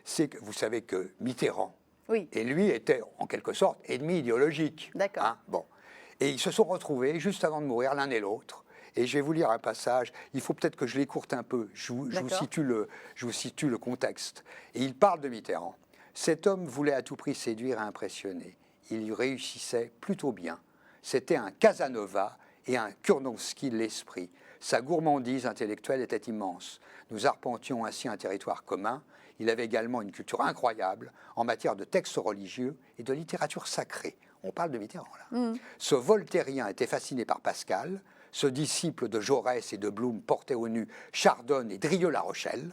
C'est que vous savez que Mitterrand. Oui. Et lui était, en quelque sorte, ennemi idéologique. D'accord. Bon. Et ils se sont retrouvés, juste avant de mourir, l'un et l'autre. Et je vais vous lire un passage. Il faut peut-être que je l'écourte un peu. Je vous situe le contexte. Et il parle de Mitterrand. Cet homme voulait à tout prix séduire et impressionner. Il y réussissait plutôt bien. C'était un Casanova et un Kurnowski de l'esprit. Sa gourmandise intellectuelle était immense. Nous arpentions ainsi un territoire commun. Il avait également une culture incroyable en matière de textes religieux et de littérature sacrée. On parle de Mitterrand, là. Ce voltairien était fasciné par Pascal. Ce disciple de Jaurès et de Blum portait au nu Chardonne et Drieux-La Rochelle.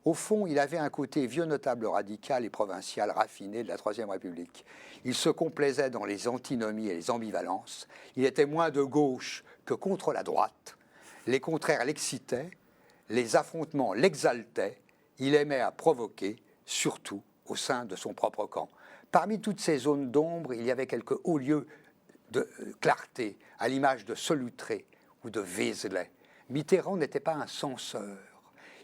Au fond, il avait un côté vieux notable radical et provincial raffiné de la Troisième République. Il se complaisait dans les antinomies et les ambivalences. Il était moins de gauche que contre la droite. Les contraires l'excitaient, les affrontements l'exaltaient. Il aimait à provoquer, surtout au sein de son propre camp. Parmi toutes ces zones d'ombre, il y avait quelques hauts lieux de clarté, à l'image de Solutré ou de Vézelay. Mitterrand n'était pas un censeur.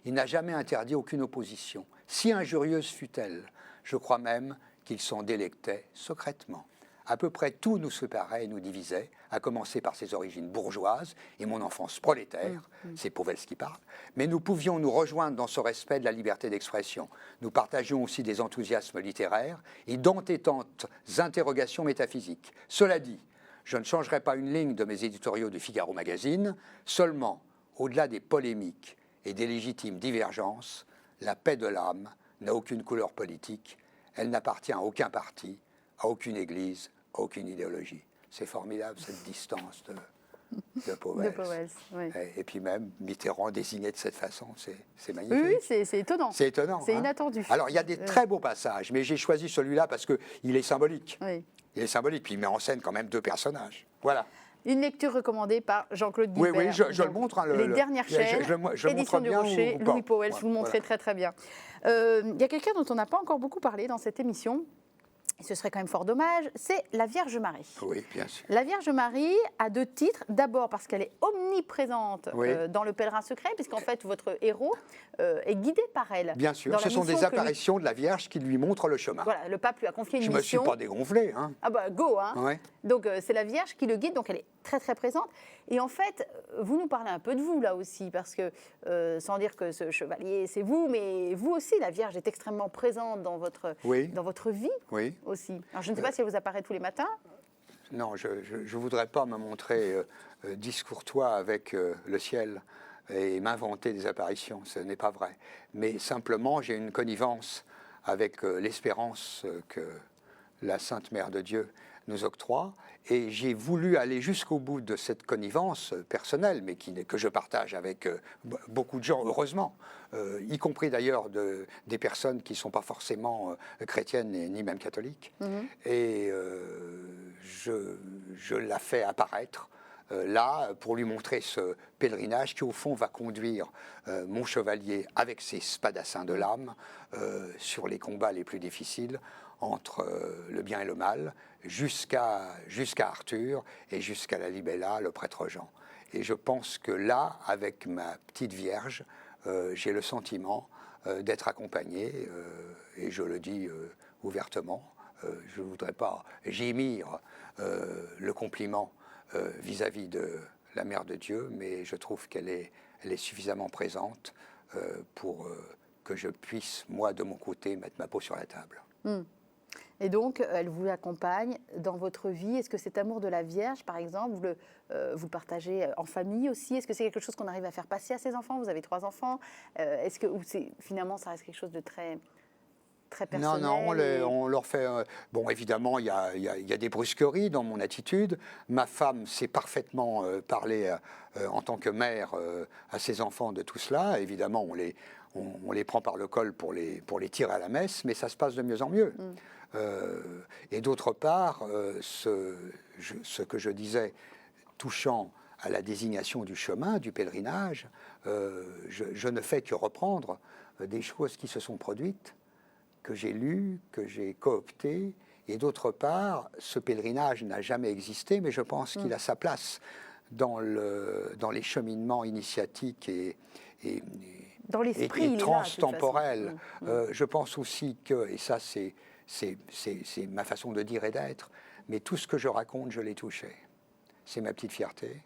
Il n'a jamais interdit aucune opposition, si injurieuse fût-elle. Je crois même qu'il s'en délectait secrètement. À peu près tout nous séparait et nous divisait, à commencer par ses origines bourgeoises et mon enfance prolétaire, c'est Pauwels qui parle, mais nous pouvions nous rejoindre dans ce respect de la liberté d'expression. Nous partagions aussi des enthousiasmes littéraires et d'entêtantes interrogations métaphysiques. Cela dit, je ne changerai pas une ligne de mes éditoriaux du Figaro Magazine, seulement, au-delà des polémiques et des légitimes divergences, la paix de l'âme n'a aucune couleur politique, elle n'appartient à aucun parti, à aucune église, à aucune idéologie. C'est formidable cette distance de Pauwels. De Pauwels, oui. Et puis même Mitterrand désigné de cette façon, c'est magnifique. Oui, c'est étonnant. C'est étonnant. C'est inattendu. Alors il y a des très beaux passages, mais j'ai choisi celui-là parce qu'il est symbolique. Oui. Il est symbolique, puis il met en scène quand même deux personnages. Voilà. Une lecture recommandée par Jean-Claude Guibert. Oui, je le montre. Hein, Les dernières chaînes, je édition du Rocher, Louis Pauwels, voilà, vous le montrez très bien. Il y a quelqu'un dont on n'a pas encore beaucoup parlé dans cette émission, et ce serait quand même fort dommage, c'est la Vierge Marie. Oui, bien sûr. La Vierge Marie a deux titres. D'abord parce qu'elle est omniprésente dans Le Pèlerin secret, puisqu'en fait votre héros est guidé par elle. Bien sûr, ce sont des apparitions de la Vierge qui lui montrent le chemin. Voilà, le pape lui a confié une mission. Je ne me suis pas dégonflé. Hein. Ah bah go, hein. Ouais. Donc c'est la Vierge qui le guide, donc elle est très très présente. Et en fait, vous nous parlez un peu de vous là aussi, parce que sans dire que ce chevalier c'est vous, mais vous aussi, la Vierge est extrêmement présente dans votre vie aussi. Alors je ne sais pas si elle vous apparaît tous les matins. Non, je ne voudrais pas me montrer discourtois avec le ciel et m'inventer des apparitions, ce n'est pas vrai. Mais simplement, j'ai une connivence avec l'espérance que la Sainte Mère de Dieu nous octroie, et j'ai voulu aller jusqu'au bout de cette connivence personnelle, mais que je partage avec beaucoup de gens, heureusement, y compris d'ailleurs des personnes qui ne sont pas forcément chrétiennes ni même catholiques. Et je la fais apparaître là pour lui montrer ce pèlerinage qui au fond va conduire mon chevalier avec ses spadassins de l'âme sur les combats les plus difficiles entre le bien et le mal, jusqu'à Arthur et jusqu'à la Libella, le prêtre Jean. Et je pense que là, avec ma petite Vierge, j'ai le sentiment d'être accompagné, et je le dis ouvertement, je ne voudrais pas gémir le compliment vis-à-vis de la Mère de Dieu, mais je trouve qu'elle est suffisamment présente pour que je puisse, moi, de mon côté, mettre ma peau sur la table. Et donc, elle vous accompagne dans votre vie. Est-ce que cet amour de la Vierge, par exemple, vous le partagez en famille aussi? Est-ce que c'est quelque chose qu'on arrive à faire passer à ses enfants? Vous avez 3 enfants. Est-ce que finalement, ça reste quelque chose de très personnel? Non, on leur fait... bon, évidemment, il y a des brusqueries dans mon attitude. Ma femme sait parfaitement parler en tant que mère à ses enfants de tout cela. Évidemment, on les prend par le col pour les tirer à la messe, mais ça se passe de mieux en mieux. Et d'autre part, ce que je disais, touchant à la désignation du chemin, du pèlerinage, je ne fais que reprendre des choses qui se sont produites, que j'ai lues, que j'ai cooptées, et d'autre part, ce pèlerinage n'a jamais existé, mais je pense qu'il a sa place dans les cheminements initiatiques et dans l'esprit, transtemporels. Je pense aussi que, et ça c'est ma façon de dire et d'être, mais tout ce que je raconte, je l'ai touché. C'est ma petite fierté,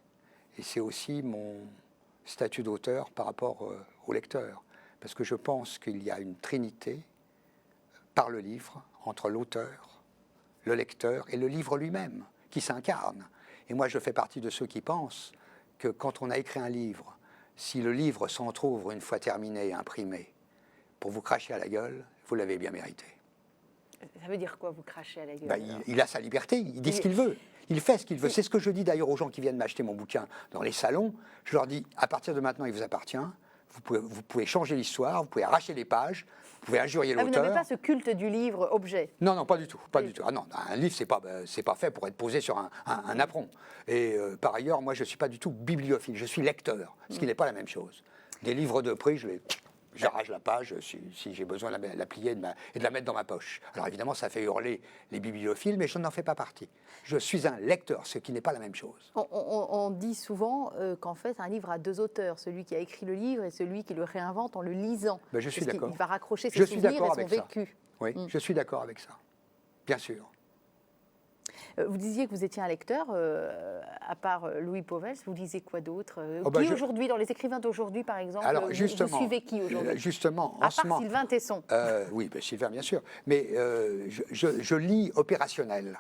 et c'est aussi mon statut d'auteur par rapport au lecteur, parce que je pense qu'il y a une trinité par le livre, entre l'auteur, le lecteur et le livre lui-même, qui s'incarne. Et moi, je fais partie de ceux qui pensent que quand on a écrit un livre, si le livre s'entrouvre une fois terminé et imprimé, pour vous cracher à la gueule, vous l'avez bien mérité. Ça veut dire quoi, vous cracher à la gueule? Il a sa liberté, il dit ce qu'il veut. Il fait ce qu'il veut. C'est ce que je dis d'ailleurs aux gens qui viennent m'acheter mon bouquin dans les salons. Je leur dis, à partir de maintenant, il vous appartient. Vous pouvez changer l'histoire, vous pouvez arracher les pages, vous pouvez injurier l'auteur. Vous n'avez pas ce culte du livre objet? Non, pas du tout. Pas du tout. Ah non, un livre, c'est pas fait pour être posé sur un apron. Et par ailleurs, moi, je ne suis pas du tout bibliophile, je suis lecteur, ce qui n'est pas la même chose. Des livres de prix, je J'arrache la page si j'ai besoin de la plier et de la mettre dans ma poche. Alors évidemment, ça fait hurler les bibliophiles, mais je n'en fais pas partie. Je suis un lecteur, ce qui n'est pas la même chose. On dit souvent qu'en fait, un livre a deux auteurs, celui qui a écrit le livre et celui qui le réinvente en le lisant. Ben, je suis d'accord. Il va raccrocher ses souvenirs et son vécu. Oui, je suis d'accord avec ça, bien sûr. Vous disiez que vous étiez un lecteur, à part Louis Pauwels, vous lisez quoi d'autre aujourd'hui, dans les écrivains d'aujourd'hui, par exemple, alors, vous suivez qui aujourd'hui? Justement, à part Sylvain Tesson. Oui, ben, Sylvain, bien sûr. Mais je lis opérationnel,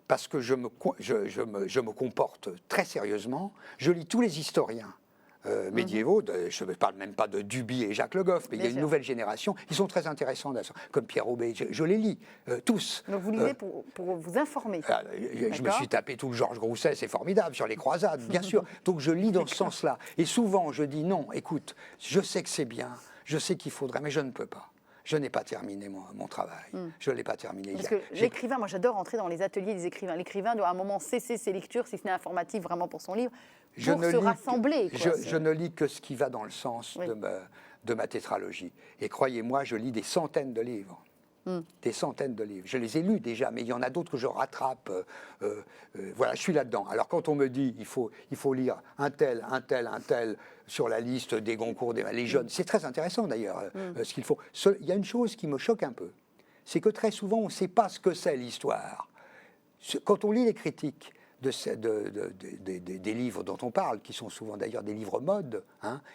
parce que je me comporte très sérieusement. Je lis tous les historiens médiévaux, je ne parle même pas de Duby et Jacques Le Goff, mais il y a une nouvelle génération, ils sont très intéressants, comme Pierre Aubé, je les lis, tous. Donc vous lisez pour vous informer. Je me suis tapé tout le Georges Grousset, c'est formidable, sur les croisades, bien sûr. Donc je lis dans ce sens-là. Et souvent, je dis non, écoute, je sais que c'est bien, je sais qu'il faudrait, mais je ne peux pas. Je n'ai pas terminé mon travail. Je ne l'ai pas terminé. Parce que l'écrivain, moi j'adore entrer dans les ateliers des écrivains. L'écrivain doit à un moment cesser ses lectures, si ce n'est informatif vraiment pour son livre, pour se rassembler. Je ne lis que ce qui va dans le sens de ma tétralogie. Et croyez-moi, je lis des centaines de livres. Des centaines de livres. Je les ai lus déjà, mais il y en a d'autres que je rattrape. Voilà, je suis là-dedans. Alors quand on me dit il faut lire un tel sur la liste des Goncourt, les jeunes, c'est très intéressant d'ailleurs ce qu'il faut. Il y a une chose qui me choque un peu, c'est que très souvent on ne sait pas ce que c'est l'histoire. Quand on lit les critiques des livres dont on parle, qui sont souvent d'ailleurs des livres mode,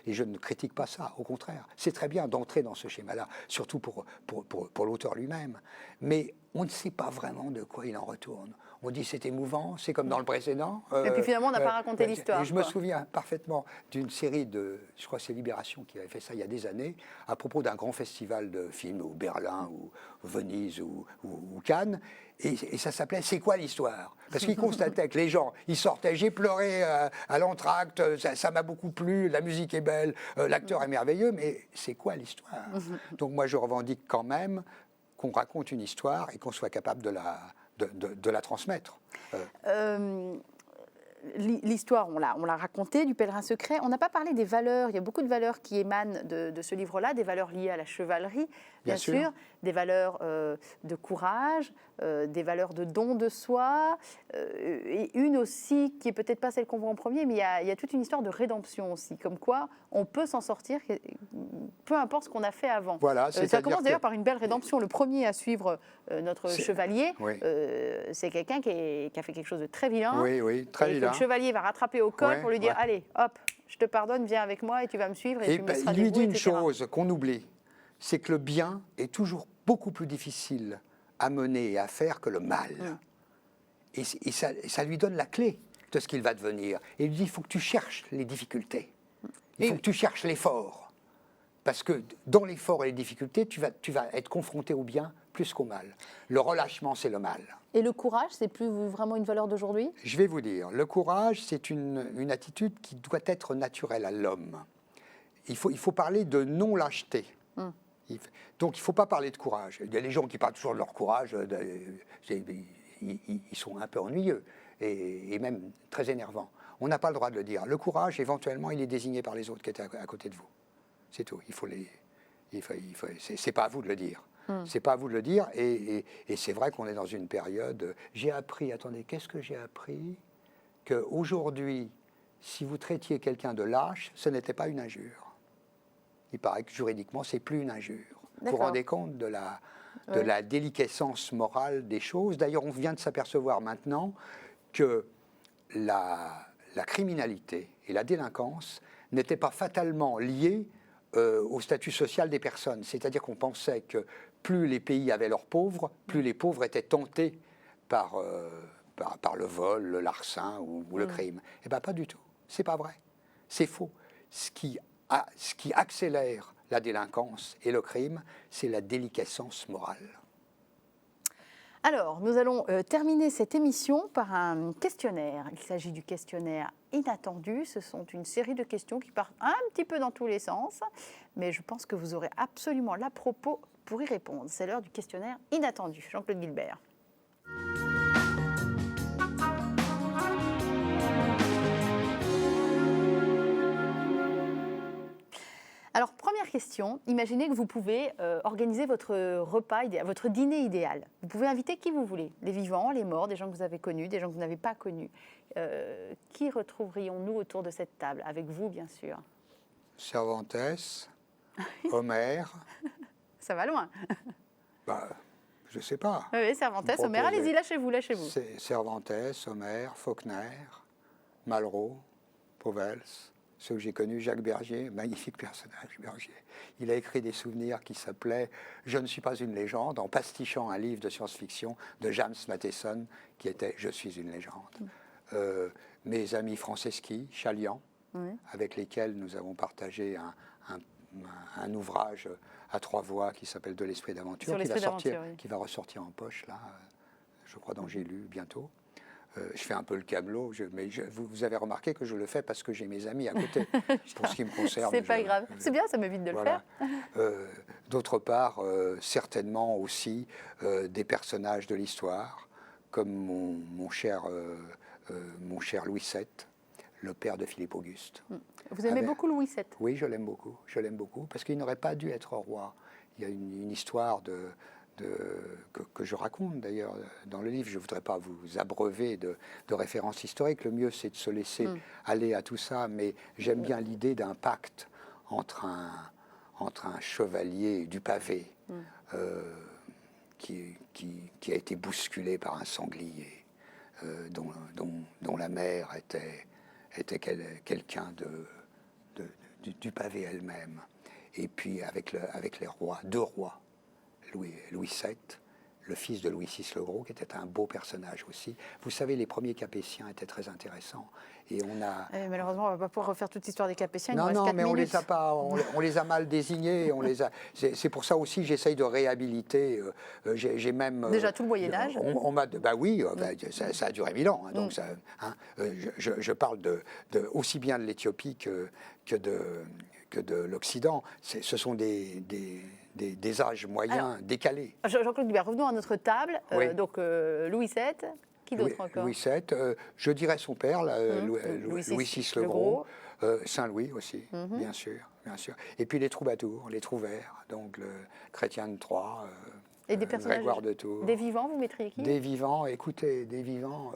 et je ne critique pas ça, au contraire. C'est très bien d'entrer dans ce schéma-là, surtout pour l'auteur lui-même. Mais on ne sait pas vraiment de quoi il en retourne. On dit c'est émouvant, c'est comme dans le précédent. Et puis finalement, on n'a pas raconté l'histoire. Je me souviens parfaitement d'une série je crois que c'est Libération qui avait fait ça il y a des années, à propos d'un grand festival de films, ou Berlin, ou Venise, ou Cannes, et ça s'appelait « C'est quoi l'histoire ?» Parce qu'ils constataient que les gens, ils sortaient, j'ai pleuré à l'entracte, ça m'a beaucoup plu, la musique est belle, l'acteur est merveilleux, mais c'est quoi l'histoire? Donc moi je revendique quand même qu'on raconte une histoire et qu'on soit capable de la transmettre. L'histoire, on l'a racontée, du Pèlerin secret. On n'a pas parlé des valeurs. Il y a beaucoup de valeurs qui émanent de ce livre-là, des valeurs liées à la chevalerie, bien sûr, des valeurs de courage, des valeurs de don de soi, et une aussi qui est peut-être pas celle qu'on voit en premier, mais il y a toute une histoire de rédemption aussi, comme quoi on peut s'en sortir, peu importe ce qu'on a fait avant. Voilà, ça commence d'ailleurs par une belle rédemption. Le premier à suivre notre chevalier, c'est quelqu'un qui a fait quelque chose de très vilain. Oui, très vilain. Le chevalier va rattraper au col pour lui dire allez, hop, je te pardonne, viens avec moi et tu vas me suivre et tu me laisseras il lui dit une etc. chose qu'on oublie, c'est que le bien est toujours beaucoup plus difficile à mener et à faire que le mal. Et ça lui donne la clé de ce qu'il va devenir. Et il lui dit il faut que tu cherches les difficultés, il faut que tu cherches l'effort. Parce que dans l'effort et les difficultés, tu vas être confronté au bien plus qu'au mal. Le relâchement, c'est le mal. Et le courage, c'est plus vraiment une valeur d'aujourd'hui? Je vais vous dire, le courage, c'est une attitude qui doit être naturelle à l'homme. Il faut parler de non-lâcheté. Donc il ne faut pas parler de courage. Il y a les gens qui parlent toujours de leur courage, ils sont un peu ennuyeux et même très énervants. On n'a pas le droit de le dire. Le courage, éventuellement, il est désigné par les autres qui étaient à côté de vous. C'est tout. C'est pas à vous de le dire. C'est pas à vous de le dire. Et c'est vrai qu'on est dans une période. J'ai appris. Attendez, qu'est-ce que j'ai appris? Qu'aujourd'hui, si vous traitiez quelqu'un de lâche, ce n'était pas une injure. Il paraît que juridiquement, c'est plus une injure. Vous vous rendez compte de la déliquescence morale des choses. D'ailleurs, on vient de s'apercevoir maintenant que la criminalité et la délinquance n'étaient pas fatalement liées au statut social des personnes. C'est-à-dire qu'on pensait que plus les pays avaient leurs pauvres, plus les pauvres étaient tentés par le vol, le larcin ou le crime. Eh bien, pas du tout. C'est pas vrai. C'est faux. Ce qui accélère la délinquance et le crime, c'est la déliquescence morale. Alors, nous allons terminer cette émission par un questionnaire. Il s'agit du questionnaire inattendu. Ce sont une série de questions qui partent un petit peu dans tous les sens, mais je pense que vous aurez absolument l'à-propos pour y répondre. C'est l'heure du questionnaire inattendu. Jean-Claude Guilbert. Alors, première question, imaginez que vous pouvez organiser votre repas idéal, votre dîner idéal. Vous pouvez inviter qui vous voulez, les vivants, les morts, des gens que vous avez connus, des gens que vous n'avez pas connus. Qui retrouverions-nous autour de cette table? Avec vous, bien sûr. Cervantes, Homère, Ça va loin. bah, je sais pas. Oui, Cervantes, Vous Homère, proposez. allez-y, lâchez-vous, lâchez-vous. C'est Cervantes, Homère, Faulkner, Malraux, Pauwels, ceux que j'ai connus, Jacques Bergier, magnifique personnage, Bergier. Il a écrit des souvenirs qui s'appelaient « Je ne suis pas une légende » en pastichant un livre de science-fiction de James Matheson qui était « Je suis une légende ». Mes amis Franceschi, Chalian, avec lesquels nous avons partagé un ouvrage à 3 voix qui s'appelle « De l'esprit d'aventure », qui va ressortir en poche, là, je crois dans J'ai lu bientôt. Je fais un peu le camelot, mais vous avez remarqué que je le fais parce que j'ai mes amis à côté, pour ce qui me concerne. C'est pas grave, c'est bien, ça m'évite de le faire. D'autre part, certainement aussi des personnages de l'histoire, comme mon cher Louis VII, le père de Philippe Auguste. Vous aimez beaucoup Louis VII? Oui, je l'aime beaucoup, parce qu'il n'aurait pas dû être roi. Il y a une histoire que je raconte d'ailleurs dans le livre. Je ne voudrais pas vous abreuver de références historiques. Le mieux, c'est de se laisser aller à tout ça, mais j'aime bien l'idée d'un pacte entre un chevalier du pavé qui a été bousculé par un sanglier, dont la mère était quelqu'un du pavé elle-même. Et puis avec les rois, 2 rois, Louis VII, le fils de Louis VI le Gros, qui était un beau personnage aussi. Vous savez, les premiers Capétiens étaient très intéressants. Et malheureusement, on ne va pas pouvoir refaire toute l'histoire des Capétiens. Non, mais on les a pas, on les a mal désignés. C'est pour ça aussi j'essaye de réhabiliter. J'ai même déjà tout le Moyen Âge. On m'a, ça a duré 1000 ans. Hein, donc je parle aussi bien de l'Éthiopie que de l'Occident. Ce sont des âges moyens décalés. Jean-Claude Guibert, revenons à notre table. Oui. Donc Louis VII, qui d'autre encore? Louis VII, je dirais son père, Louis VI le Gros, Saint-Louis aussi, bien sûr. Et puis les troubadours, les trouvères, donc le Chrétien de Troyes, et des personnages, Grégoire de Tours. Des vivants, vous mettriez qui? Des vivants, écoutez, des vivants...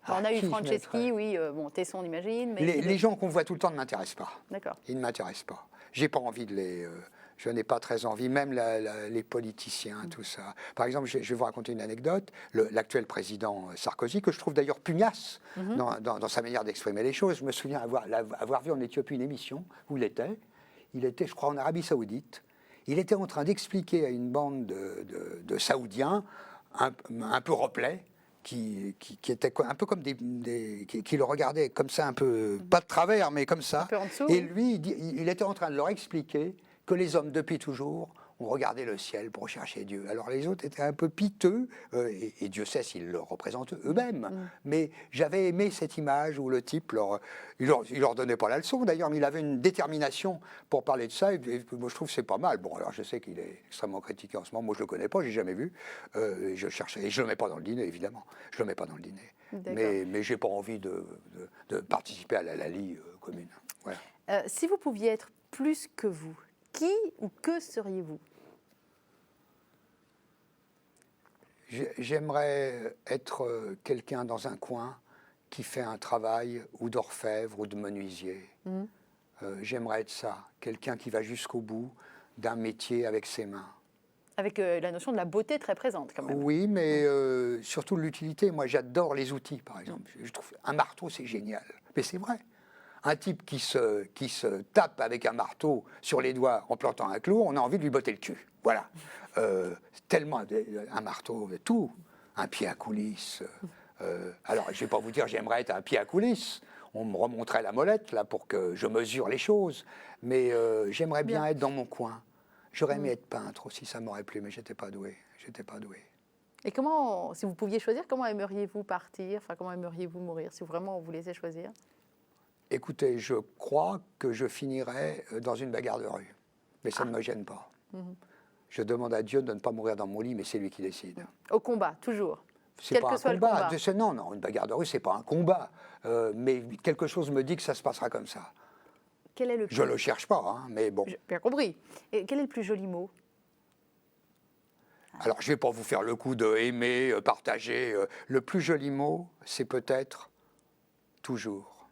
on a eu Franceschi, oui, Tesson, on imagine. Mais les gens qu'on voit tout le temps ne m'intéressent pas. D'accord. Ils ne m'intéressent pas. J'ai pas envie de les... je n'ai pas très envie, même les politiciens, tout ça. Par exemple, je vais vous raconter une anecdote. L'actuel président Sarkozy, que je trouve d'ailleurs pugnace dans sa manière d'exprimer les choses. Je me souviens avoir vu en Éthiopie une émission où il était, je crois, en Arabie Saoudite. Il était en train d'expliquer à une bande de Saoudiens, un peu replets, qui étaient un peu comme qui le regardaient comme ça, un peu, pas de travers, mais comme ça. Un peu en dessous, et lui, il était en train de leur expliquer que les hommes, depuis toujours, ont regardé le ciel pour chercher Dieu. Alors les autres étaient un peu piteux, et Dieu sait s'ils le représentent eux-mêmes. Mais j'avais aimé cette image où le type, il leur donnait pas la leçon d'ailleurs, mais il avait une détermination pour parler de ça, et moi je trouve que c'est pas mal. Bon, alors je sais qu'il est extrêmement critiqué en ce moment, moi je le connais pas, j'ai jamais vu, je cherchais, et je le mets pas dans le dîner, évidemment, je le mets pas dans le dîner. Mais j'ai pas envie de participer à la lalie commune. Voilà. Si vous pouviez être plus que vous, qui ou que seriez-vous? J'aimerais être quelqu'un dans un coin qui fait un travail ou d'orfèvre ou de menuisier. J'aimerais être ça, quelqu'un qui va jusqu'au bout d'un métier avec ses mains. Avec la notion de la beauté très présente quand même. Oui, mais surtout l'utilité. Moi, j'adore les outils, par exemple. Je trouve un marteau, c'est génial. Mais c'est vrai. Un type qui se tape avec un marteau sur les doigts en plantant un clou, on a envie de lui botter le cul. Voilà. Tellement un marteau, tout. Un pied à coulisses. Alors, je ne vais pas vous dire j'aimerais être un pied à coulisses. On me remonterait la molette là pour que je mesure les choses. Mais j'aimerais bien être dans mon coin. J'aurais aimé être peintre aussi, ça m'aurait plu, mais j'étais pas doué. Et comment, si vous pouviez choisir, comment aimeriez-vous partir? Enfin, comment aimeriez-vous mourir, si vraiment on vous laissait choisir? Écoutez, je crois que je finirais dans une bagarre de rue. Mais ça ne me gêne pas. Je demande à Dieu de ne pas mourir dans mon lit, mais c'est lui qui décide. Au combat, toujours. C'est pas un combat. Non, une bagarre de rue, c'est pas un combat. Mais quelque chose me dit que ça se passera comme ça. Quel est le Je ne le cherche pas, hein, mais bon. J'ai bien compris. Et quel est le plus joli mot? Alors, je ne vais pas vous faire le coup de aimer, partager. Le plus joli mot, c'est peut-être toujours.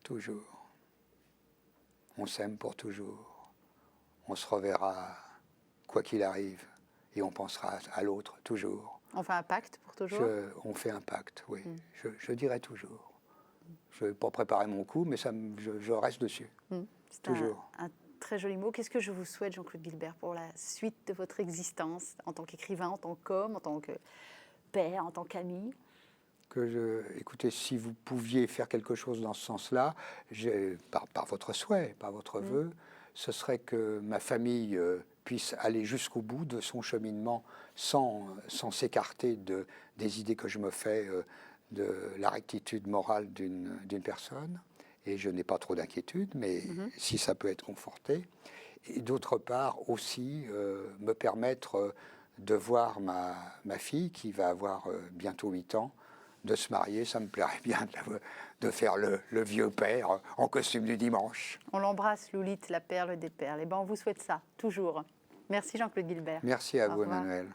Toujours. On s'aime pour toujours. On se reverra quoi qu'il arrive et on pensera à l'autre toujours. On fait un pacte pour toujours? On fait un pacte, oui. Je dirais toujours. Je n'ai pas préparé mon coup, mais je reste dessus. C'est toujours. un très joli mot. Qu'est-ce que je vous souhaite, Jean-Claude Guilbert, pour la suite de votre existence, en tant qu'écrivain, en tant qu'homme, en tant que père, en tant qu'ami? Écoutez, si vous pouviez faire quelque chose dans ce sens-là, par votre souhait, par votre vœu, ce serait que ma famille puisse aller jusqu'au bout de son cheminement sans s'écarter des idées que je me fais de la rectitude morale d'une personne. Et je n'ai pas trop d'inquiétude, mais si ça peut être conforté. Et d'autre part aussi me permettre de voir ma fille qui va avoir bientôt 8 ans, de se marier. Ça me plairait bien de faire le vieux père en costume du dimanche. On l'embrasse, Loulite, la perle des perles. Et ben, on vous souhaite ça, toujours. Merci Jean-Claude Guilbert. Merci à Au vous, revoir. Emmanuel.